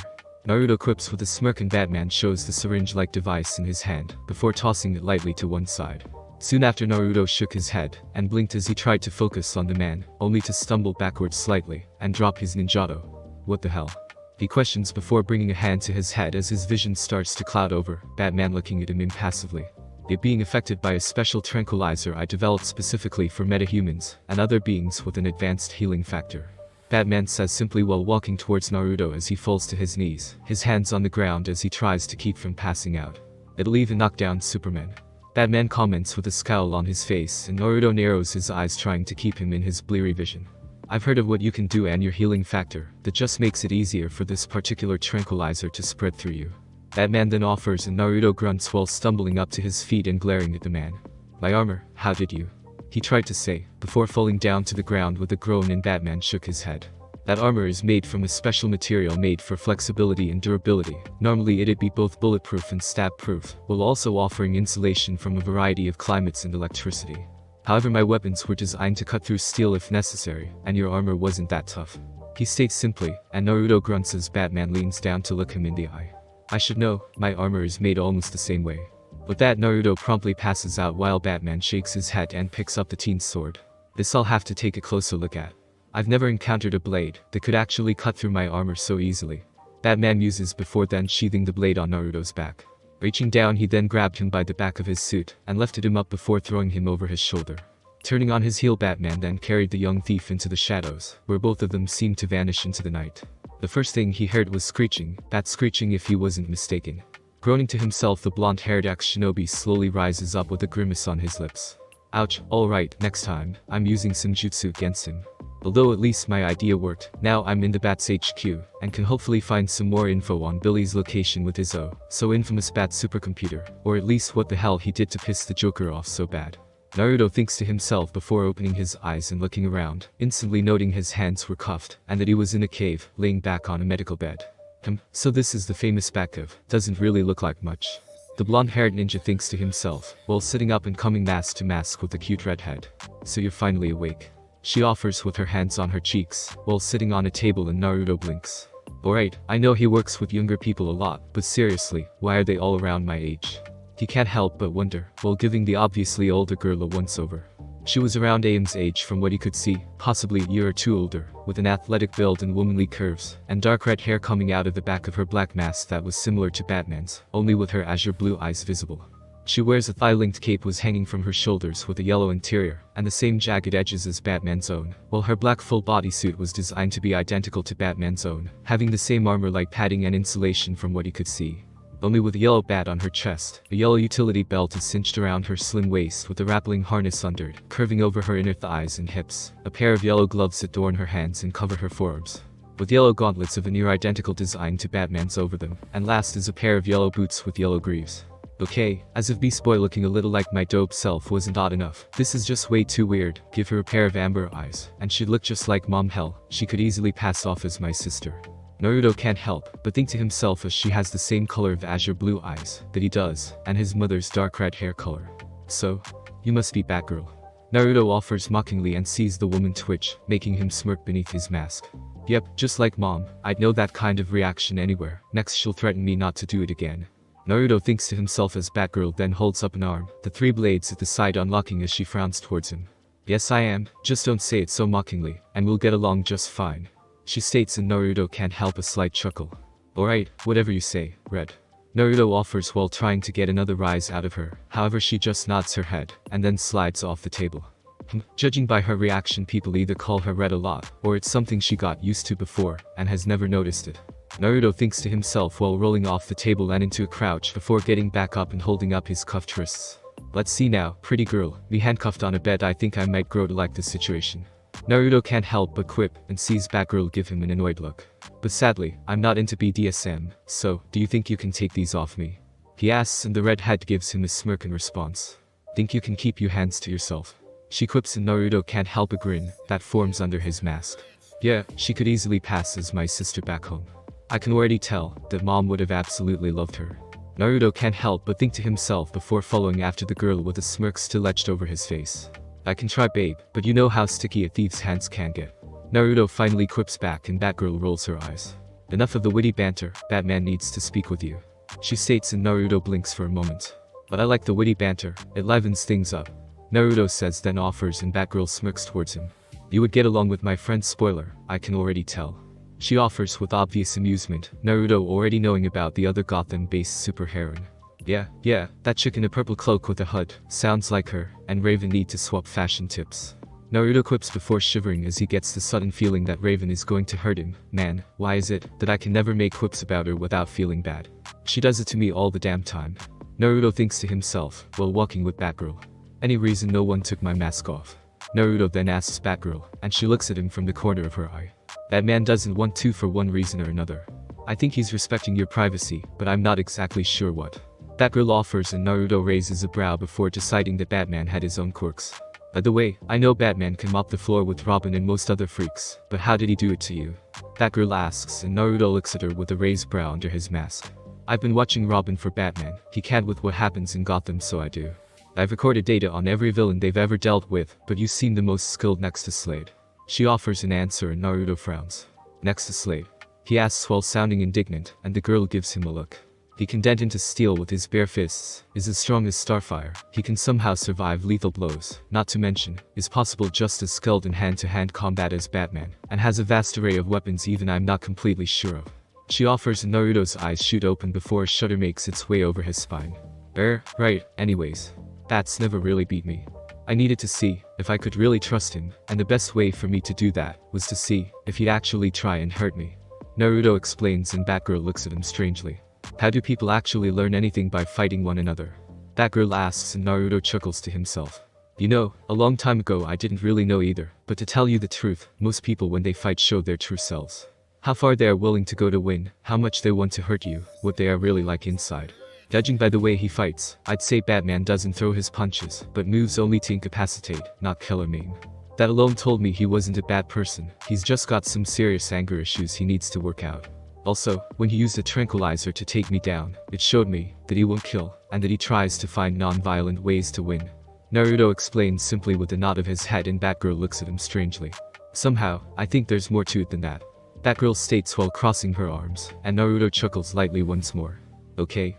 Naruto quips with a smirk, and Batman shows the syringe-like device in his hand, before tossing it lightly to one side. Soon after, Naruto shook his head, and blinked as he tried to focus on the man, only to stumble backwards slightly, and drop his ninjato. "What the hell?" he questions before bringing a hand to his head as his vision starts to cloud over, Batman looking at him impassively. It being affected by a special tranquilizer I developed specifically for metahumans, and other beings with an advanced healing factor. Batman says simply while walking towards Naruto as he falls to his knees, his hands on the ground as he tries to keep from passing out. "It'll even knock down Superman." Batman comments with a scowl on his face, and Naruto narrows his eyes trying to keep him in his bleary vision. "I've heard of what you can do and your healing factor, that just makes it easier for this particular tranquilizer to spread through you." Batman then offers, and Naruto grunts while stumbling up to his feet and glaring at the man. "My armor, how did you?" he tried to say, before falling down to the ground with a groan, and Batman shook his head. "That armor is made from a special material made for flexibility and durability. Normally it'd be both bulletproof and stab-proof, while also offering insulation from a variety of climates and electricity. However, my weapons were designed to cut through steel if necessary, and your armor wasn't that tough," he states simply, and Naruto grunts as Batman leans down to look him in the eye. "I should know, my armor is made almost the same way." With that, Naruto promptly passes out while Batman shakes his head and picks up the teen's sword. "This I'll have to take a closer look at. I've never encountered a blade that could actually cut through my armor so easily," Batman muses before then sheathing the blade on Naruto's back. Reaching down, he then grabbed him by the back of his suit, and lifted him up before throwing him over his shoulder. Turning on his heel, Batman then carried the young thief into the shadows, where both of them seemed to vanish into the night. The first thing he heard was screeching, bat screeching if he wasn't mistaken. Groaning to himself, the blonde-haired ex-shinobi slowly rises up with a grimace on his lips. "Ouch, alright, next time, I'm using some jutsu against him." Although at least my idea worked, now I'm in the Bat's HQ, and can hopefully find some more info on Billy's location with his so infamous Bat supercomputer, or at least what the hell he did to piss the Joker off so bad. Naruto thinks to himself before opening his eyes and looking around, instantly noting his hands were cuffed, and that he was in a cave, laying back on a medical bed. So this is the famous Bat cave. Doesn't really look like much. The blonde-haired ninja thinks to himself, while sitting up and coming mask to mask with the cute redhead. "So you're finally awake," she offers with her hands on her cheeks, while sitting on a table, and Naruto blinks. "Alright, I know he works with younger people a lot, but seriously, why are they all around my age?" He can't help but wonder, while giving the obviously older girl a once-over. She was around Aim's age from what he could see, possibly a year or two older, with an athletic build and womanly curves, and dark red hair coming out of the back of her black mask that was similar to Batman's, only with her azure blue eyes visible. She wears a thigh-length cape was hanging from her shoulders with a yellow interior, and the same jagged edges as Batman's own, while her black full bodysuit was designed to be identical to Batman's own, having the same armor-like padding and insulation from what he could see. Only with a yellow bat on her chest, a yellow utility belt is cinched around her slim waist with a rappelling harness under it, curving over her inner thighs and hips. A pair of yellow gloves adorn her hands and cover her forearms, with yellow gauntlets of a near-identical design to Batman's over them, and last is a pair of yellow boots with yellow greaves. Okay, as if Beast Boy looking a little like my dope self wasn't odd enough, this is just way too weird. Give her a pair of amber eyes, and she'd look just like Mom. Hell, she could easily pass off as my sister. Naruto can't help but think to himself as she has the same color of azure blue eyes that he does, and his mother's dark red hair color. "So, you must be Batgirl," Naruto offers mockingly and sees the woman twitch, making him smirk beneath his mask. "Yep, just like Mom, I'd know that kind of reaction anywhere. Next she'll threaten me not to do it again." Naruto thinks to himself as Batgirl then holds up an arm, the three blades at the side unlocking as she frowns towards him. "Yes I am, just don't say it so mockingly, and we'll get along just fine," she states, and Naruto can't help a slight chuckle. Alright, whatever you say, Red. Naruto offers while trying to get another rise out of her, however she just nods her head, and then slides off the table. Judging by her reaction, people either call her Red a lot, or it's something she got used to before, and has never noticed it. Naruto thinks to himself while rolling off the table and into a crouch before getting back up and holding up his cuffed wrists. Let's see now, pretty girl, me handcuffed on a bed. I think I might grow to like this situation. Naruto can't help but quip and sees Batgirl give him an annoyed look. But sadly, I'm not into BDSM, so, do you think you can take these off me? He asks and the redhead gives him a smirk in response. Think you can keep your hands to yourself? She quips and Naruto can't help a grin that forms under his mask. Yeah, she could easily pass as my sister back home. I can already tell that mom would have absolutely loved her. Naruto can't help but think to himself before following after the girl with a smirk still etched over his face. I can try, babe, but you know how sticky a thief's hands can get. Naruto finally quips back and Batgirl rolls her eyes. Enough of the witty banter, Batman needs to speak with you. She states and Naruto blinks for a moment. But I like the witty banter, it livens things up. Naruto says then offers and Batgirl smirks towards him. You would get along with my friend. Spoiler, I can already tell. She offers with obvious amusement, Naruto already knowing about the other Gotham-based superheroine. Yeah, that chick in a purple cloak with a hood, sounds like her, and Raven need to swap fashion tips. Naruto quips before shivering as he gets the sudden feeling that Raven is going to hurt him. Man, why is it that I can never make quips about her without feeling bad? She does it to me all the damn time. Naruto thinks to himself, while walking with Batgirl. Any reason no one took my mask off? Naruto then asks Batgirl, and she looks at him from the corner of her eye. That man doesn't want to for one reason or another. I think he's respecting your privacy, but I'm not exactly sure what. Batgirl offers and Naruto raises a brow before deciding that Batman had his own quirks. By the way, I know Batman can mop the floor with Robin and most other freaks, but how did he do it to you? Batgirl asks and Naruto looks at her with a raised brow under his mask. I've been watching Robin for Batman, he can't with what happens in Gotham, so I do. I've recorded data on every villain they've ever dealt with, but you seem the most skilled next to Slade. She offers an answer and Naruto frowns. Next to Slade? He asks while sounding indignant, and the girl gives him a look. He can dent into steel with his bare fists, is as strong as Starfire, he can somehow survive lethal blows, not to mention, is possible just as skilled in hand-to-hand combat as Batman, and has a vast array of weapons even I'm not completely sure of. She offers and Naruto's eyes shoot open before a shudder makes its way over his spine. Right, anyways. Bats never really beat me. I needed to see if I could really trust him, and the best way for me to do that was to see if he'd actually try and hurt me. Naruto explains and Batgirl looks at him strangely. How do people actually learn anything by fighting one another? Batgirl asks and Naruto chuckles to himself. You know, a long time ago I didn't really know either, but to tell you the truth, most people when they fight show their true selves. How far they are willing to go to win, how much they want to hurt you, what they are really like inside. Judging by the way he fights, I'd say Batman doesn't throw his punches, but moves only to incapacitate, not kill or maim. That alone told me he wasn't a bad person, he's just got some serious anger issues he needs to work out. Also, when he used a tranquilizer to take me down, it showed me that he won't kill, and that he tries to find non-violent ways to win. Naruto explains simply with a nod of his head and Batgirl looks at him strangely. Somehow, I think there's more to it than that. Batgirl states while crossing her arms, and Naruto chuckles lightly once more. Okay.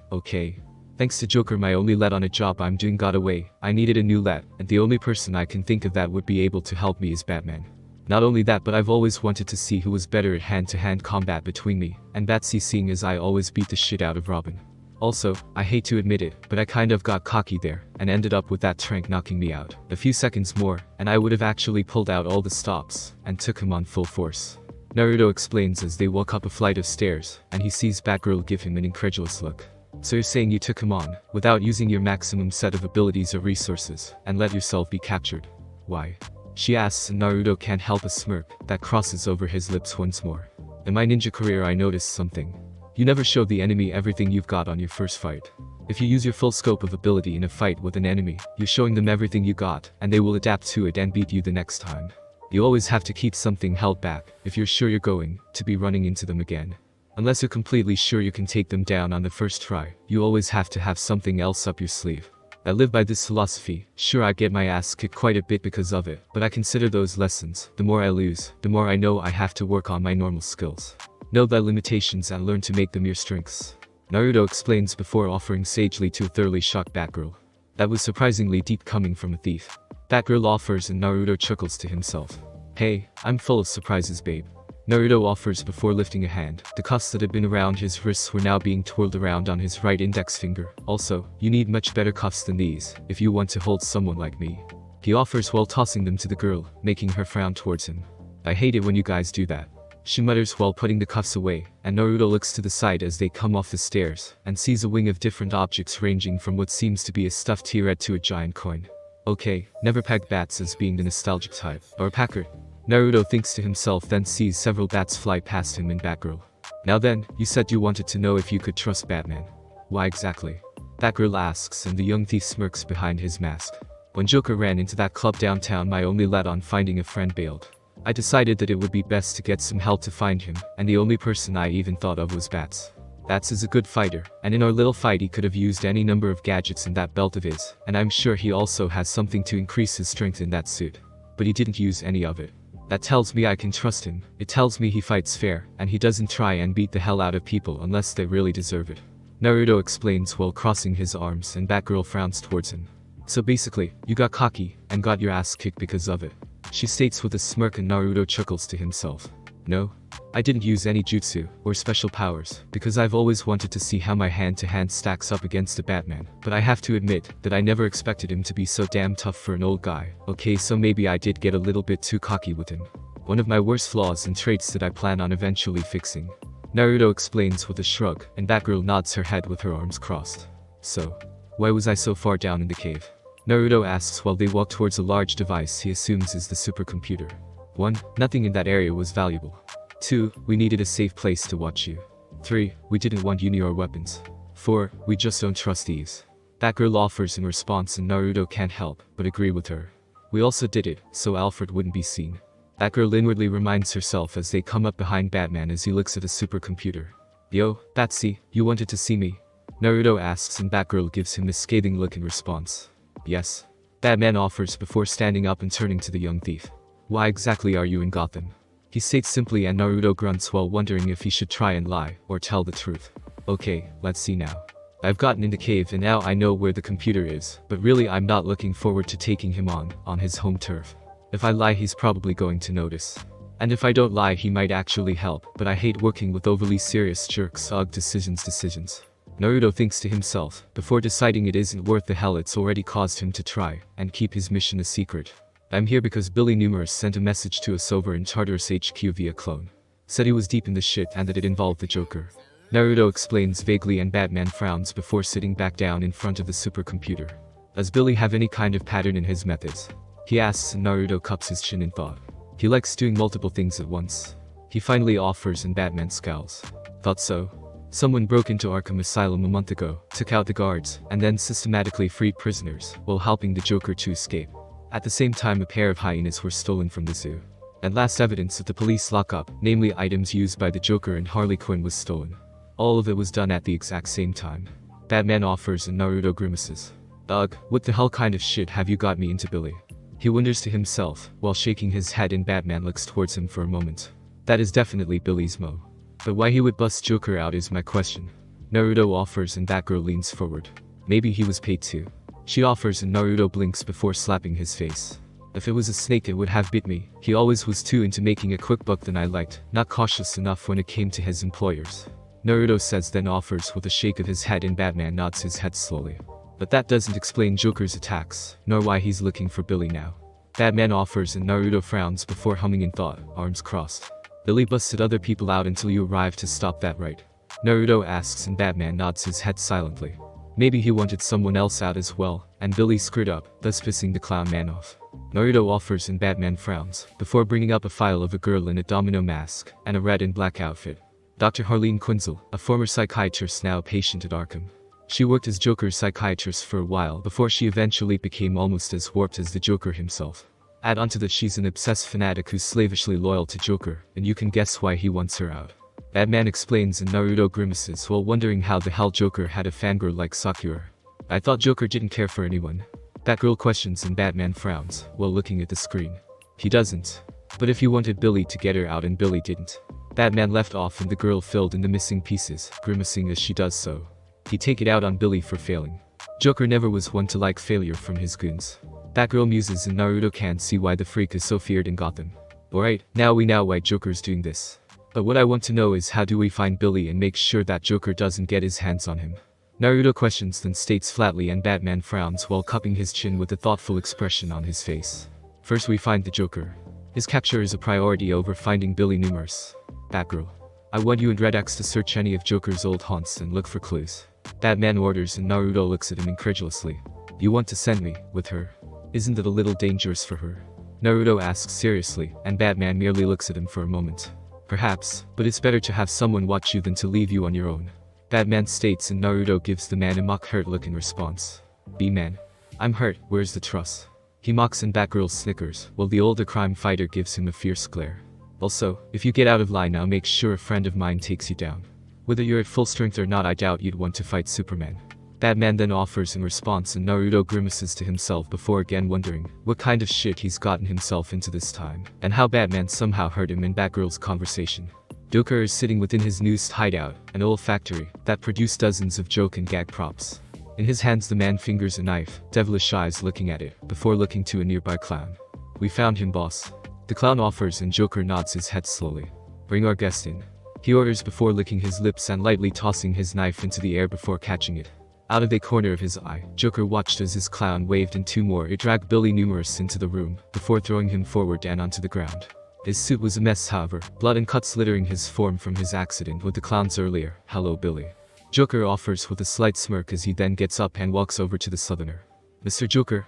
Thanks to Joker my only lead on a job I'm doing got away, I needed a new lead, and the only person I can think of that would be able to help me is Batman. Not only that, but I've always wanted to see who was better at hand-to-hand combat between me and Batsy, seeing as I always beat the shit out of Robin. Also, I hate to admit it, but I kind of got cocky there, and ended up with that trank knocking me out. A few seconds more, and I would have actually pulled out all the stops, and took him on full force. Naruto explains as they walk up a flight of stairs, and he sees Batgirl give him an incredulous look. So you're saying you took him on, without using your maximum set of abilities or resources, and let yourself be captured? Why? She asks and Naruto can't help a smirk that crosses over his lips once more. In my ninja career I noticed something. You never show the enemy everything you've got on your first fight. If you use your full scope of ability in a fight with an enemy, you're showing them everything you got, and they will adapt to it and beat you the next time. You always have to keep something held back if you're sure you're going to be running into them again. Unless you're completely sure you can take them down on the first try, you always have to have something else up your sleeve. I live by this philosophy. Sure, I get my ass kicked quite a bit because of it, but I consider those lessons. The more I lose, the more I know I have to work on my normal skills. Know thy limitations and learn to make them your strengths. Naruto explains before offering sagely to a thoroughly shocked Batgirl. That was surprisingly deep coming from a thief. Batgirl offers and Naruto chuckles to himself. Hey, I'm full of surprises, babe. Naruto offers before lifting a hand. The cuffs that had been around his wrists were now being twirled around on his right index finger. Also, you need much better cuffs than these, if you want to hold someone like me. He offers while tossing them to the girl, making her frown towards him. I hate it when you guys do that. She mutters while putting the cuffs away, and Naruto looks to the side as they come off the stairs, and sees a wing of different objects ranging from what seems to be a stuffed T-Red to a giant coin. Okay, never pegged bats as being the nostalgic type, or a packer. Naruto thinks to himself, then sees several bats fly past him in Batgirl. Now then, you said you wanted to know if you could trust Batman. Why exactly? Batgirl asks, and the young thief smirks behind his mask. When Joker ran into that club downtown, my only let on finding a friend bailed. I decided that it would be best to get some help to find him, and the only person I even thought of was Bats. Bats is a good fighter, and in our little fight he could have used any number of gadgets in that belt of his, and I'm sure he also has something to increase his strength in that suit. But he didn't use any of it. That tells me I can trust him. It tells me he fights fair, and he doesn't try and beat the hell out of people unless they really deserve it. Naruto explains while crossing his arms, and Batgirl frowns towards him. So basically, you got cocky, and got your ass kicked because of it. She states with a smirk, and Naruto chuckles to himself. No, I didn't use any jutsu, or special powers, because I've always wanted to see how my hand-to-hand stacks up against a Batman, but I have to admit that I never expected him to be so damn tough for an old guy. Okay, so maybe I did get a little bit too cocky with him. One of my worst flaws and traits that I plan on eventually fixing. Naruto explains with a shrug, and Batgirl nods her head with her arms crossed. So, why was I so far down in the cave? Naruto asks while they walk towards a large device he assumes is the supercomputer. 1. Nothing in that area was valuable. 2. We needed a safe place to watch you. 3. We didn't want you near our weapons. 4. We just don't trust thieves. Batgirl offers in response, and Naruto can't help but agree with her. We also did it so Alfred wouldn't be seen. Batgirl inwardly reminds herself as they come up behind Batman as he looks at a supercomputer. Yo, Batsy, you wanted to see me? Naruto asks, and Batgirl gives him a scathing look in response. Yes. Batman offers before standing up and turning to the young thief. Why exactly are you in Gotham? He states simply, and Naruto grunts while wondering if he should try and lie or tell the truth. Okay, let's see now. I've gotten in the cave and now I know where the computer is, but really I'm not looking forward to taking him on his home turf. If I lie he's probably going to notice. And if I don't lie he might actually help, but I hate working with overly serious jerks. Ugh, decisions. Naruto thinks to himself, before deciding it isn't worth the hell it's already caused him to try and keep his mission a secret. I'm here because Billy Numerous sent a message to us over in Tartarus HQ via clone. Said he was deep in the shit and that it involved the Joker. Naruto explains vaguely, and Batman frowns before sitting back down in front of the supercomputer. Does Billy have any kind of pattern in his methods? He asks, and Naruto cups his chin in thought. He likes doing multiple things at once. He finally offers, and Batman scowls. Thought so. Someone broke into Arkham Asylum a month ago, took out the guards, and then systematically freed prisoners, while helping the Joker to escape. At the same time, a pair of hyenas were stolen from the zoo. And last evidence of the police lockup, namely items used by the Joker and Harley Quinn, was stolen. All of it was done at the exact same time. Batman offers, and Naruto grimaces. Ugh, what the hell kind of shit have you got me into, Billy? He wonders to himself, while shaking his head, and Batman looks towards him for a moment. That is definitely Billy's mo. But why he would bust Joker out is my question. Naruto offers, and Batgirl leans forward. Maybe he was paid too. She offers, and Naruto blinks before slapping his face. If it was a snake it would have bit me. He always was too into making a quick buck than I liked, not cautious enough when it came to his employers. Naruto says, then offers with a shake of his head, and Batman nods his head slowly. But that doesn't explain Joker's attacks, nor why he's looking for Billy now. Batman offers, and Naruto frowns before humming in thought, arms crossed. Billy busted other people out until you arrived to stop that, right? Naruto asks, and Batman nods his head silently. Maybe he wanted someone else out as well, and Billy screwed up, thus pissing the clown man off. Naruto offers, and Batman frowns, before bringing up a file of a girl in a domino mask and a red and black outfit. Dr. Harleen Quinzel, a former psychiatrist now a patient at Arkham. She worked as Joker's psychiatrist for a while before she eventually became almost as warped as the Joker himself. Add onto that she's an obsessed fanatic who's slavishly loyal to Joker, and you can guess why he wants her out. Batman explains, and Naruto grimaces while wondering how the hell Joker had a fangirl like Sakura. I thought Joker didn't care for anyone. Batgirl questions, and Batman frowns while looking at the screen. He doesn't. But if he wanted Billy to get her out and Billy didn't. Batman left off, and the girl filled in the missing pieces, grimacing as she does so. He'd take it out on Billy for failing. Joker never was one to like failure from his goons. Batgirl muses, and Naruto can't see why the freak is so feared in Gotham. Alright, now we know why Joker's doing this. But what I want to know is how do we find Billy and make sure that Joker doesn't get his hands on him? Naruto questions then states flatly and Batman frowns while cupping his chin with a thoughtful expression on his face. First we find the Joker. His capture is a priority over finding Billy numerous. Batgirl. I want you and Red X to search any of Joker's old haunts and look for clues. Batman orders and Naruto looks at him incredulously. You want to send me with her? Isn't it a little dangerous for her? Naruto asks seriously, and Batman merely looks at him for a moment. Perhaps, but it's better to have someone watch you than to leave you on your own. Batman states and Naruto gives the man a mock hurt look in response. B-man. I'm hurt, where's the truss? He mocks and Batgirl snickers, while the older crime fighter gives him a fierce glare. Also, if you get out of line I'll make sure a friend of mine takes you down. Whether you're at full strength or not I doubt you'd want to fight Superman. Batman then offers in response and Naruto grimaces to himself before again wondering what kind of shit he's gotten himself into this time, and how Batman somehow heard him in Batgirl's conversation. Joker is sitting within his newest hideout, an old factory that produced dozens of joke and gag props. In his hands the man fingers a knife, devilish eyes looking at it, before looking to a nearby clown. We found him, boss. The clown offers and Joker nods his head slowly. Bring our guest in. He orders before licking his lips and lightly tossing his knife into the air before catching it. Out of the corner of his eye, Joker watched as his clown waved and two more it dragged Billy numerous into the room, before throwing him forward and onto the ground. His suit was a mess however, blood and cuts littering his form from his accident with the clowns earlier. Hello Billy. Joker offers with a slight smirk as he then gets up and walks over to the southerner. Mr. Joker,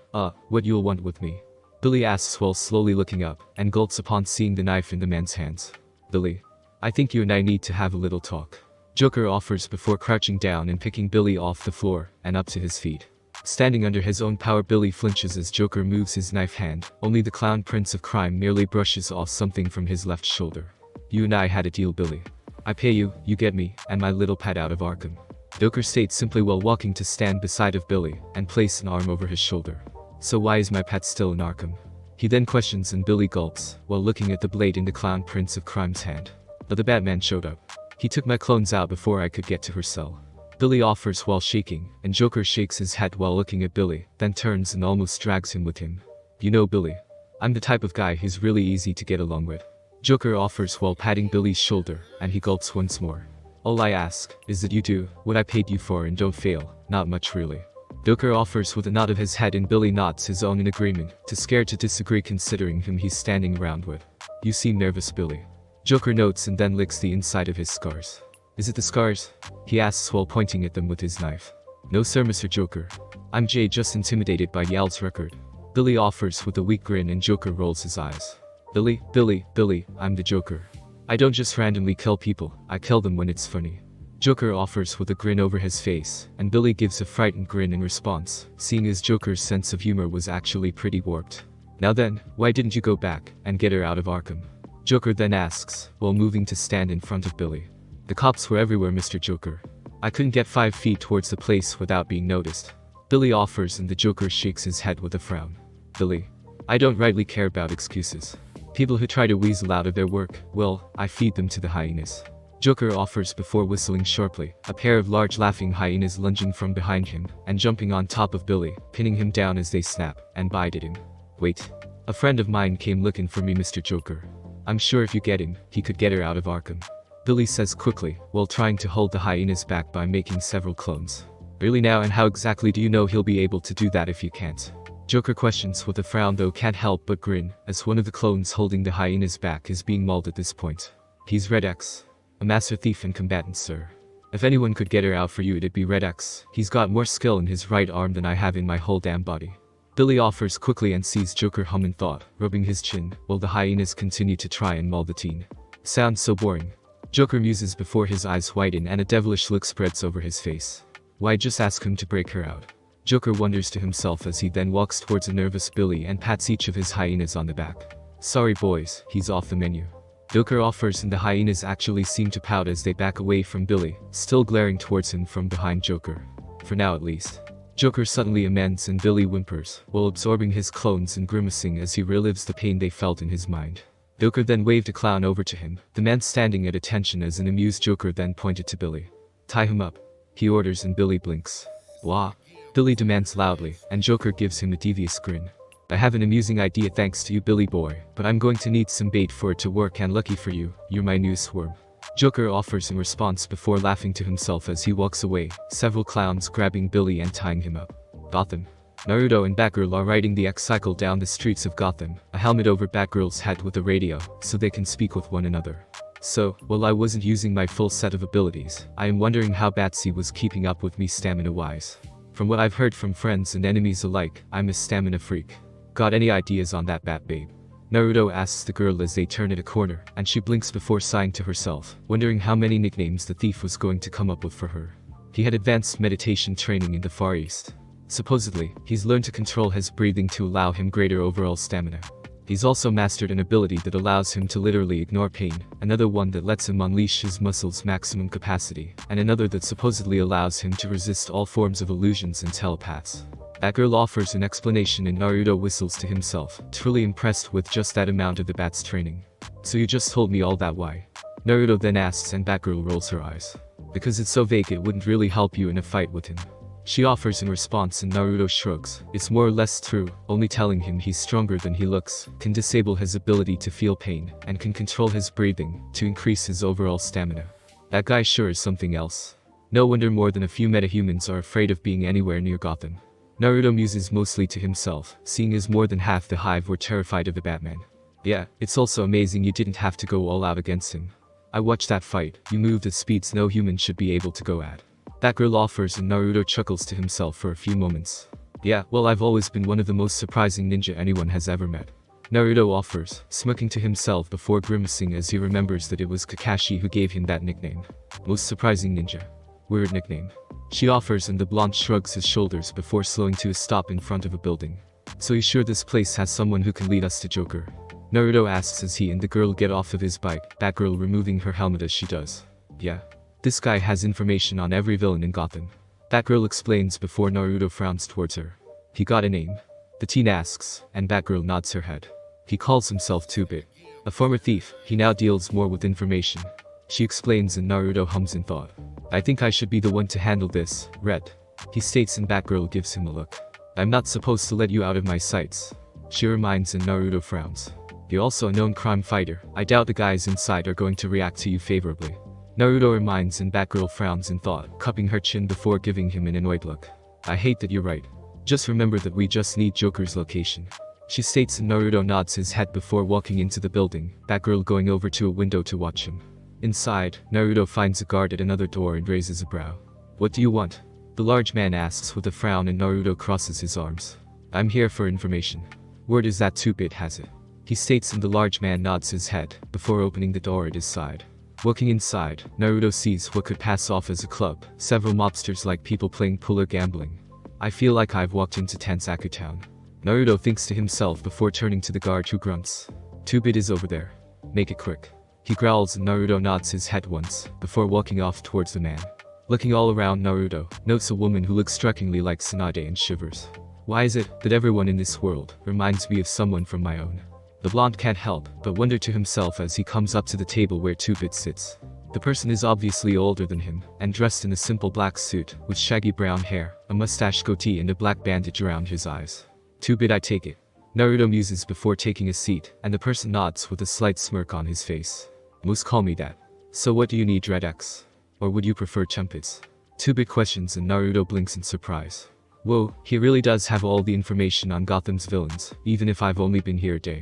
what you'll want with me? Billy asks while slowly looking up, and gulps upon seeing the knife in the man's hands. Billy. I think you and I need to have a little talk. Joker offers before crouching down and picking Billy off the floor and up to his feet. Standing under his own power Billy flinches as Joker moves his knife hand, only the clown prince of crime merely brushes off something from his left shoulder. You and I had a deal Billy. I pay you, you get me, and my little pet out of Arkham. Joker states simply while walking to stand beside of Billy, and place an arm over his shoulder. So why is my pet still in Arkham? He then questions and Billy gulps, while looking at the blade in the clown prince of crime's hand. But the Batman showed up. He took my clones out before I could get to her cell. Billy offers while shaking, and Joker shakes his head while looking at Billy, then turns and almost drags him with him. You know Billy. I'm the type of guy who's really easy to get along with. Joker offers while patting Billy's shoulder, and he gulps once more. All I ask is that you do what I paid you for and don't fail, not much really. Joker offers with a nod of his head and Billy nods his own in agreement, too scared to disagree considering whom he's standing around with. You seem nervous Billy. Joker notes and then licks the inside of his scars. Is it the scars? He asks while pointing at them with his knife. No sir Mr. Joker. I'm just intimidated by Yal's record. Billy offers with a weak grin and Joker rolls his eyes. Billy, I'm the Joker. I don't just randomly kill people, I kill them when it's funny. Joker offers with a grin over his face, and Billy gives a frightened grin in response, seeing as Joker's sense of humor was actually pretty warped. Now then, why didn't you go back and get her out of Arkham? Joker then asks, while moving to stand in front of Billy. The cops were everywhere Mr. Joker. I couldn't get 5 feet towards the place without being noticed. Billy offers and the Joker shakes his head with a frown. Billy. I don't rightly care about excuses. People who try to weasel out of their work, well, I feed them to the hyenas. Joker offers before whistling sharply, a pair of large laughing hyenas lunging from behind him, and jumping on top of Billy, pinning him down as they snap, and bite at him. Wait. A friend of mine came looking for me Mr. Joker. I'm sure if you get him, he could get her out of Arkham. Billy says quickly, while trying to hold the hyenas back by making several clones. Really now and how exactly do you know he'll be able to do that if you can't? Joker questions with a frown though can't help but grin, as one of the clones holding the hyenas back is being mauled at this point. He's Red X. A master thief and combatant sir. If anyone could get her out for you it'd be Red X. He's got more skill in his right arm than I have in my whole damn body. Billy offers quickly and sees Joker hum in thought, rubbing his chin, while the hyenas continue to try and maul the teen. Sounds so boring. Joker muses before his eyes widen and a devilish look spreads over his face. Why just ask him to break her out? Joker wonders to himself as he then walks towards a nervous Billy and pats each of his hyenas on the back. Sorry boys, he's off the menu. Joker offers and the hyenas actually seem to pout as they back away from Billy, still glaring towards him from behind Joker. For now at least. Joker suddenly amends and Billy whimpers, while absorbing his clones and grimacing as he relives the pain they felt in his mind. Joker then waved a clown over to him, the man standing at attention as an amused Joker then pointed to Billy. Tie him up. He orders and Billy blinks. Blah. Billy demands loudly, and Joker gives him a devious grin. I have an amusing idea thanks to you, Billy boy, but I'm going to need some bait for it to work, and lucky for you, you're my new swarm. Joker offers in response before laughing to himself as he walks away, several clowns grabbing Billy and tying him up. Gotham. Naruto and Batgirl are riding the X-Cycle down the streets of Gotham, a helmet over Batgirl's head with a radio, so they can speak with one another. So, while I wasn't using my full set of abilities, I am wondering how Batsy was keeping up with me stamina-wise. From what I've heard from friends and enemies alike, I'm a stamina freak. Got any ideas on that, Bat Babe? Naruto asks the girl as they turn at a corner, and she blinks before sighing to herself, wondering how many nicknames the thief was going to come up with for her. He had advanced meditation training in the Far East. Supposedly, he's learned to control his breathing to allow him greater overall stamina. He's also mastered an ability that allows him to literally ignore pain, another one that lets him unleash his muscles' maximum capacity, and another that supposedly allows him to resist all forms of illusions and telepaths. Batgirl offers an explanation and Naruto whistles to himself, truly impressed with just that amount of the bat's training. So you just told me all that, why? Naruto then asks and Batgirl rolls her eyes. Because it's so vague it wouldn't really help you in a fight with him. She offers in response and Naruto shrugs. It's more or less true, only telling him he's stronger than he looks, can disable his ability to feel pain, and can control his breathing, to increase his overall stamina. That guy sure is something else. No wonder more than a few metahumans are afraid of being anywhere near Gotham. Naruto muses mostly to himself, seeing as more than half the hive were terrified of the Batman. Yeah, it's also amazing you didn't have to go all out against him. I watched that fight, you moved at speeds no human should be able to go at. Batgirl offers and Naruto chuckles to himself for a few moments. Yeah, well, I've always been one of the most surprising ninja anyone has ever met. Naruto offers, smirking to himself before grimacing as he remembers that it was Kakashi who gave him that nickname. Most surprising ninja. Weird nickname. She offers and the blonde shrugs his shoulders before slowing to a stop in front of a building. So you sure this place has someone who can lead us to Joker? Naruto asks as he and the girl get off of his bike, Batgirl removing her helmet as she does. Yeah. This guy has information on every villain in Gotham. Batgirl explains before Naruto frowns towards her. He got a name? The teen asks, and Batgirl nods her head. He calls himself 2-Bit. A former thief, he now deals more with information. She explains and Naruto hums in thought. I think I should be the one to handle this, Red. He states and Batgirl gives him a look. I'm not supposed to let you out of my sights. She reminds and Naruto frowns. You're also a known crime fighter, I doubt the guys inside are going to react to you favorably. Naruto reminds and Batgirl frowns in thought, cupping her chin before giving him an annoyed look. I hate that you're right. Just remember that we just need Joker's location. She states and Naruto nods his head before walking into the building, Batgirl going over to a window to watch him. Inside, Naruto finds a guard at another door and raises a brow. What do you want? The large man asks with a frown and Naruto crosses his arms. I'm here for information. Word is that 2-Bit has it. He states and the large man nods his head, before opening the door at his side. Walking inside, Naruto sees what could pass off as a club, several mobsters like people playing pool or gambling. I feel like I've walked into Tansaku Town. Naruto thinks to himself before turning to the guard who grunts. 2-Bit is over there. Make it quick. He growls and Naruto nods his head once, before walking off towards the man. Looking all around, Naruto notes a woman who looks strikingly like Tsunade and shivers. Why is it that everyone in this world reminds me of someone from my own? The blonde can't help but wonder to himself as he comes up to the table where 2-Bit sits. The person is obviously older than him, and dressed in a simple black suit, with shaggy brown hair, a mustache goatee and a black bandage around his eyes. 2-Bit, I take it. Naruto muses before taking a seat, and the person nods with a slight smirk on his face. Most call me that. So what do you need, Red X? Or would you prefer Chumpets? 2-Bit questions and Naruto blinks in surprise. Whoa, he really does have all the information on Gotham's villains, even if I've only been here a day.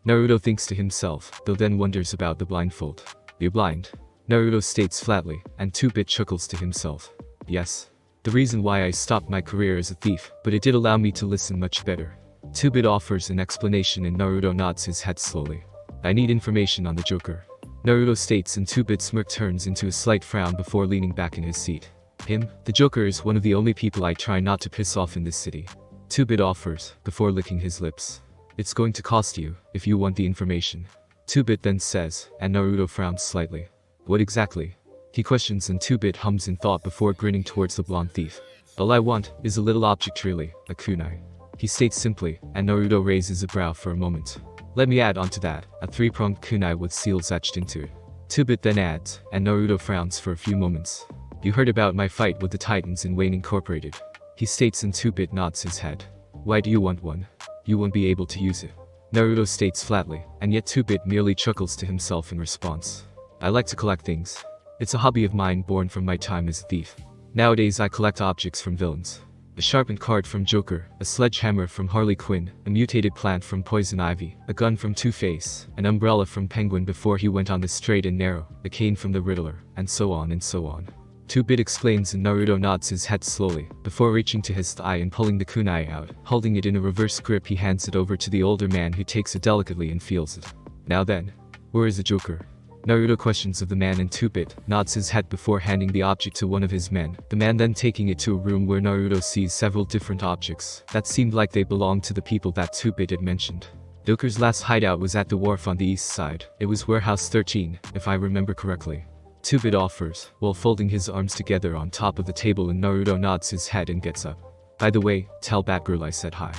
Naruto thinks to himself, though then wonders about the blindfold. You're blind? Naruto states flatly, and 2-Bit chuckles to himself. Yes. The reason why I stopped my career as a thief, but it did allow me to listen much better. 2-Bit offers an explanation and Naruto nods his head slowly. I need information on the Joker. Naruto states and 2-Bit smirk turns into a slight frown before leaning back in his seat. Him? The Joker is one of the only people I try not to piss off in this city. 2-Bit offers, before licking his lips. It's going to cost you, if you want the information. 2-Bit then says, and Naruto frowns slightly. What exactly? He questions and 2-Bit hums in thought before grinning towards the blonde thief. All I want is a little object really, a kunai. He states simply, and Naruto raises a brow for a moment. Let me add onto that, a 3-pronged kunai with seals etched into it. 2-Bit then adds, and Naruto frowns for a few moments. You heard about my fight with the Titans in Wayne Incorporated. He states and 2-Bit nods his head. Why do you want one? you won't be able to use it. Naruto states flatly, and yet 2-Bit merely chuckles to himself in response. I like to collect things. It's a hobby of mine born from my time as a thief. Nowadays I collect objects from villains. A sharpened card from Joker, a sledgehammer from Harley Quinn, a mutated plant from Poison Ivy, a gun from Two-Face, an umbrella from Penguin before he went on the straight and narrow, a cane from the Riddler, and so on and so on. 2-Bit explains and Naruto nods his head slowly, before reaching to his thigh and pulling the kunai out. Holding it in a reverse grip, he hands it over to the older man, who takes it delicately and feels it. Now then, where is the Joker? Naruto questions of the man, and 2-Bit nods his head before handing the object to one of his men, the man then taking it to a room where Naruto sees several different objects that seemed like they belonged to the people that 2-Bit had mentioned. Joker's last hideout was at the wharf on the east side. It was Warehouse 13, if I remember correctly. 2-Bit offers, while folding his arms together on top of the table, and Naruto nods his head and gets up. By the way, tell Batgirl I said hi.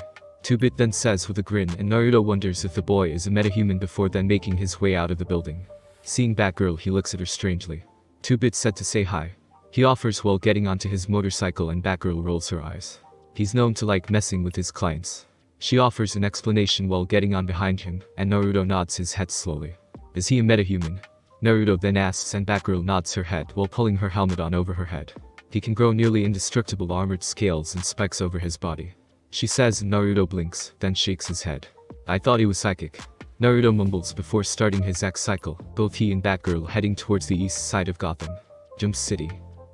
2-Bit then says with a grin, and Naruto wonders if the boy is a metahuman before then making his way out of the building. Seeing Batgirl, he looks at her strangely. 2-Bit said to say hi. He offers while getting onto his motorcycle, and Batgirl rolls her eyes. He's known to like messing with his clients. She offers an explanation while getting on behind him, and Naruto nods his head slowly. Is he a metahuman? Naruto then asks, and Batgirl nods her head while pulling her helmet on over her head. He can grow nearly indestructible armored scales and spikes over his body. She says, and Naruto blinks, then shakes his head. I thought he was psychic. Naruto mumbles before starting his X cycle, both he and Batgirl heading towards the east side of Gotham. Jump City.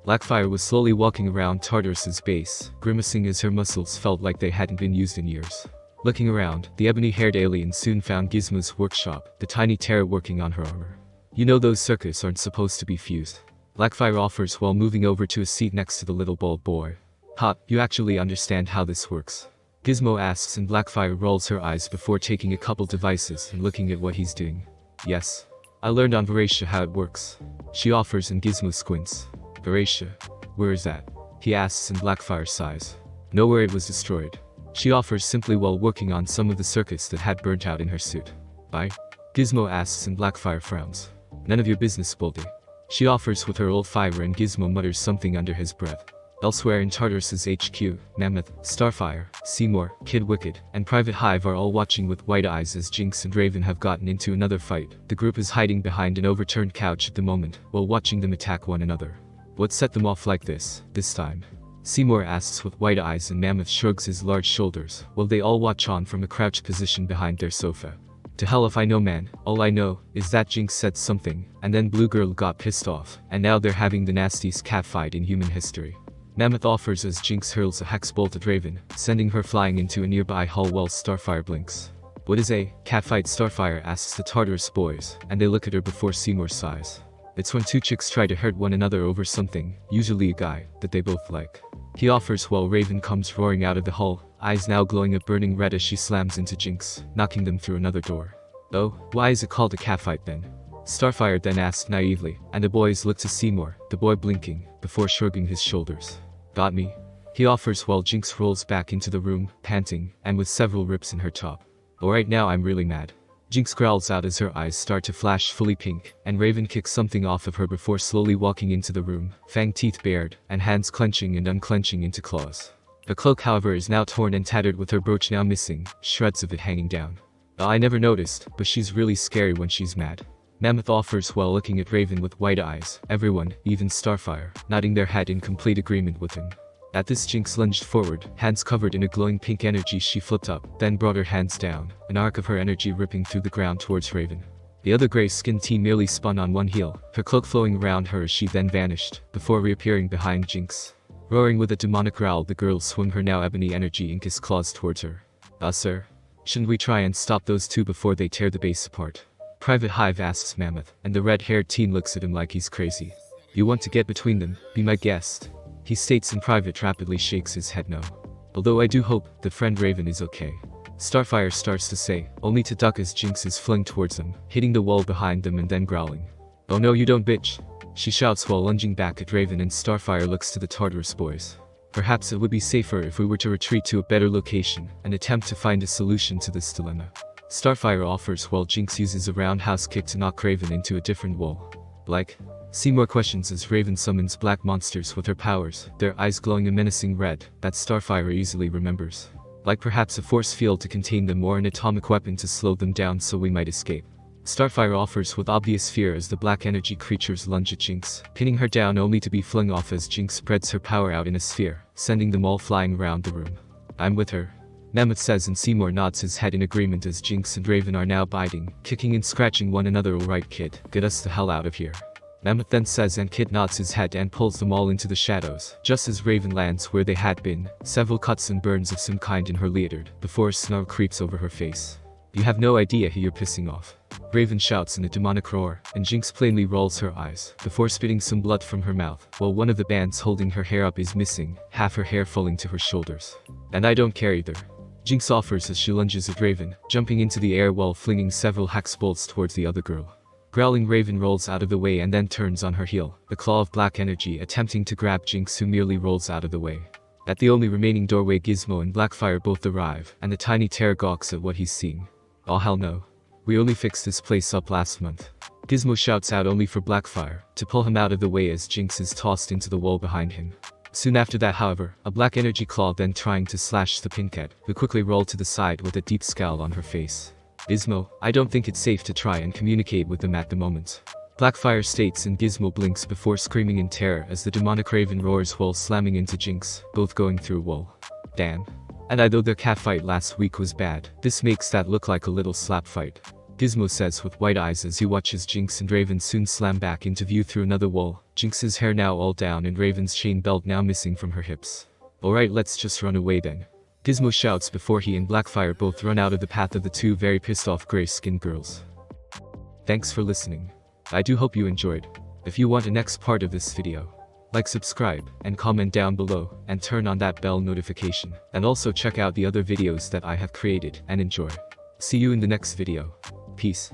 Blackfire was slowly walking around Tartarus's base, grimacing as her muscles felt like they hadn't been used in years. Looking around, the ebony-haired alien soon found Gizmo's workshop, the tiny terror working on her armor. You know those circuits aren't supposed to be fused. Blackfire offers while moving over to a seat next to the little bald boy. Ha, you actually understand how this works? Gizmo asks, and Blackfire rolls her eyes before taking a couple devices and looking at what he's doing. Yes. I learned on Veracia how it works. She offers, and Gizmo squints. Veracia? Where is that? He asks, and Blackfire sighs. Know where it was destroyed. She offers simply while working on some of the circuits that had burnt out in her suit. Bye? Gizmo asks, and Blackfire frowns. None of your business, Boldy. She offers with her old fiver, and Gizmo mutters something under his breath. Elsewhere in Tartarus's HQ, Mammoth, Starfire, Seymour, Kid Wicked, and Private Hive are all watching with wide eyes as Jinx and Raven have gotten into another fight. The group is hiding behind an overturned couch at the moment, while watching them attack one another. What set them off like this time? Seymour asks with wide eyes, and Mammoth shrugs his large shoulders, while they all watch on from a crouched position behind their sofa. To hell if I know, man. All I know is that Jinx said something, and then Blue Girl got pissed off, and now they're having the nastiest catfight in human history. Mammoth offers as Jinx hurls a hex bolt at Raven, sending her flying into a nearby hull while Starfire blinks. What is a catfight? Starfire asks the Tartarus boys, and they look at her before Seymour sighs. It's when two chicks try to hurt one another over something, usually a guy, that they both like. He offers while Raven comes roaring out of the hull, eyes now glowing a burning red as she slams into Jinx, knocking them through another door. Oh, why is it called a catfight then? Starfire then asks naively, and the boys look to Seymour, the boy blinking, before shrugging his shoulders. Got me? He offers while Jinx rolls back into the room, panting, and with several rips in her top. Alright, now I'm really mad. Jinx growls out as her eyes start to flash fully pink, and Raven kicks something off of her before slowly walking into the room, fang teeth bared, and hands clenching and unclenching into claws. Her cloak, however, is now torn and tattered with her brooch now missing, shreds of it hanging down. I never noticed, but she's really scary when she's mad. Mammoth offers while looking at Raven with wide eyes, everyone, even Starfire, nodding their head in complete agreement with him. At this, Jinx lunged forward, hands covered in a glowing pink energy. She flipped up, then brought her hands down, an arc of her energy ripping through the ground towards Raven. The other gray-skinned teen merely spun on one heel, her cloak flowing around her as she then vanished, before reappearing behind Jinx. Roaring with a demonic growl, the girl swung her now ebony energy Incus claws towards her. Sir? Shouldn't we try and stop those two before they tear the base apart? Private Hive asks Mammoth, and the red-haired teen looks at him like he's crazy. You want to get between them? Be my guest. He states, and Private rapidly shakes his head no. Although I do hope that friend Raven is okay. Starfire starts to say, only to duck as Jinx is flung towards them, hitting the wall behind them and then growling. Oh no, you don't, bitch. She shouts while lunging back at Raven, and Starfire looks to the Tartarus boys. Perhaps it would be safer if we were to retreat to a better location and attempt to find a solution to this dilemma. Starfire offers while Jinx uses a roundhouse kick to knock Raven into a different wall. Like? Seymour questions as Raven summons black monsters with her powers, their eyes glowing a menacing red that Starfire easily remembers. Like perhaps a force field to contain them or an atomic weapon to slow them down so we might escape. Starfire offers with obvious fear as the black energy creatures lunge at Jinx, pinning her down only to be flung off as Jinx spreads her power out in a sphere, sending them all flying around the room. I'm with her, Mammoth says, and Seymour nods his head in agreement as Jinx and Raven are now biting, kicking and scratching one another. Alright kid, get us the hell out of here. Mammoth then says, and Kid nods his head and pulls them all into the shadows. Just as Raven lands where they had been, several cuts and burns of some kind in her leotard, before a snarl creeps over her face. You have no idea who you're pissing off, Raven shouts in a demonic roar, and Jinx plainly rolls her eyes, before spitting some blood from her mouth, while one of the bands holding her hair up is missing, half her hair falling to her shoulders. And I don't care either, Jinx offers as she lunges at Raven, jumping into the air while flinging several hex bolts towards the other girl. Growling, Raven rolls out of the way and then turns on her heel, the claw of black energy attempting to grab Jinx, who merely rolls out of the way. At the only remaining doorway, Gizmo and Blackfire both arrive, and the tiny terror gawks at what he's seeing. Oh hell no. We only fixed this place up last month, Gizmo shouts out, only for Blackfire to pull him out of the way as Jinx is tossed into the wall behind him. Soon after that, however, a black energy claw then trying to slash the Pinkette, who quickly rolled to the side with a deep scowl on her face. Gizmo, I don't think it's safe to try and communicate with them at the moment, Blackfire states, and Gizmo blinks before screaming in terror as the demonic Raven roars while slamming into Jinx, both going through a wall. Damn. And I know their catfight last week was bad, this makes that look like a little slap fight, Gizmo says with wide eyes as he watches Jinx and Raven soon slam back into view through another wall, Jinx's hair now all down and Raven's chain belt now missing from her hips. Alright, let's just run away then, Gizmo shouts before he and Blackfire both run out of the path of the two very pissed off gray-skinned girls. Thanks for listening. I do hope you enjoyed. If you want the next part of this video, like, subscribe, and comment down below, and turn on that bell notification, and also check out the other videos that I have created, and enjoy. See you in the next video. Peace.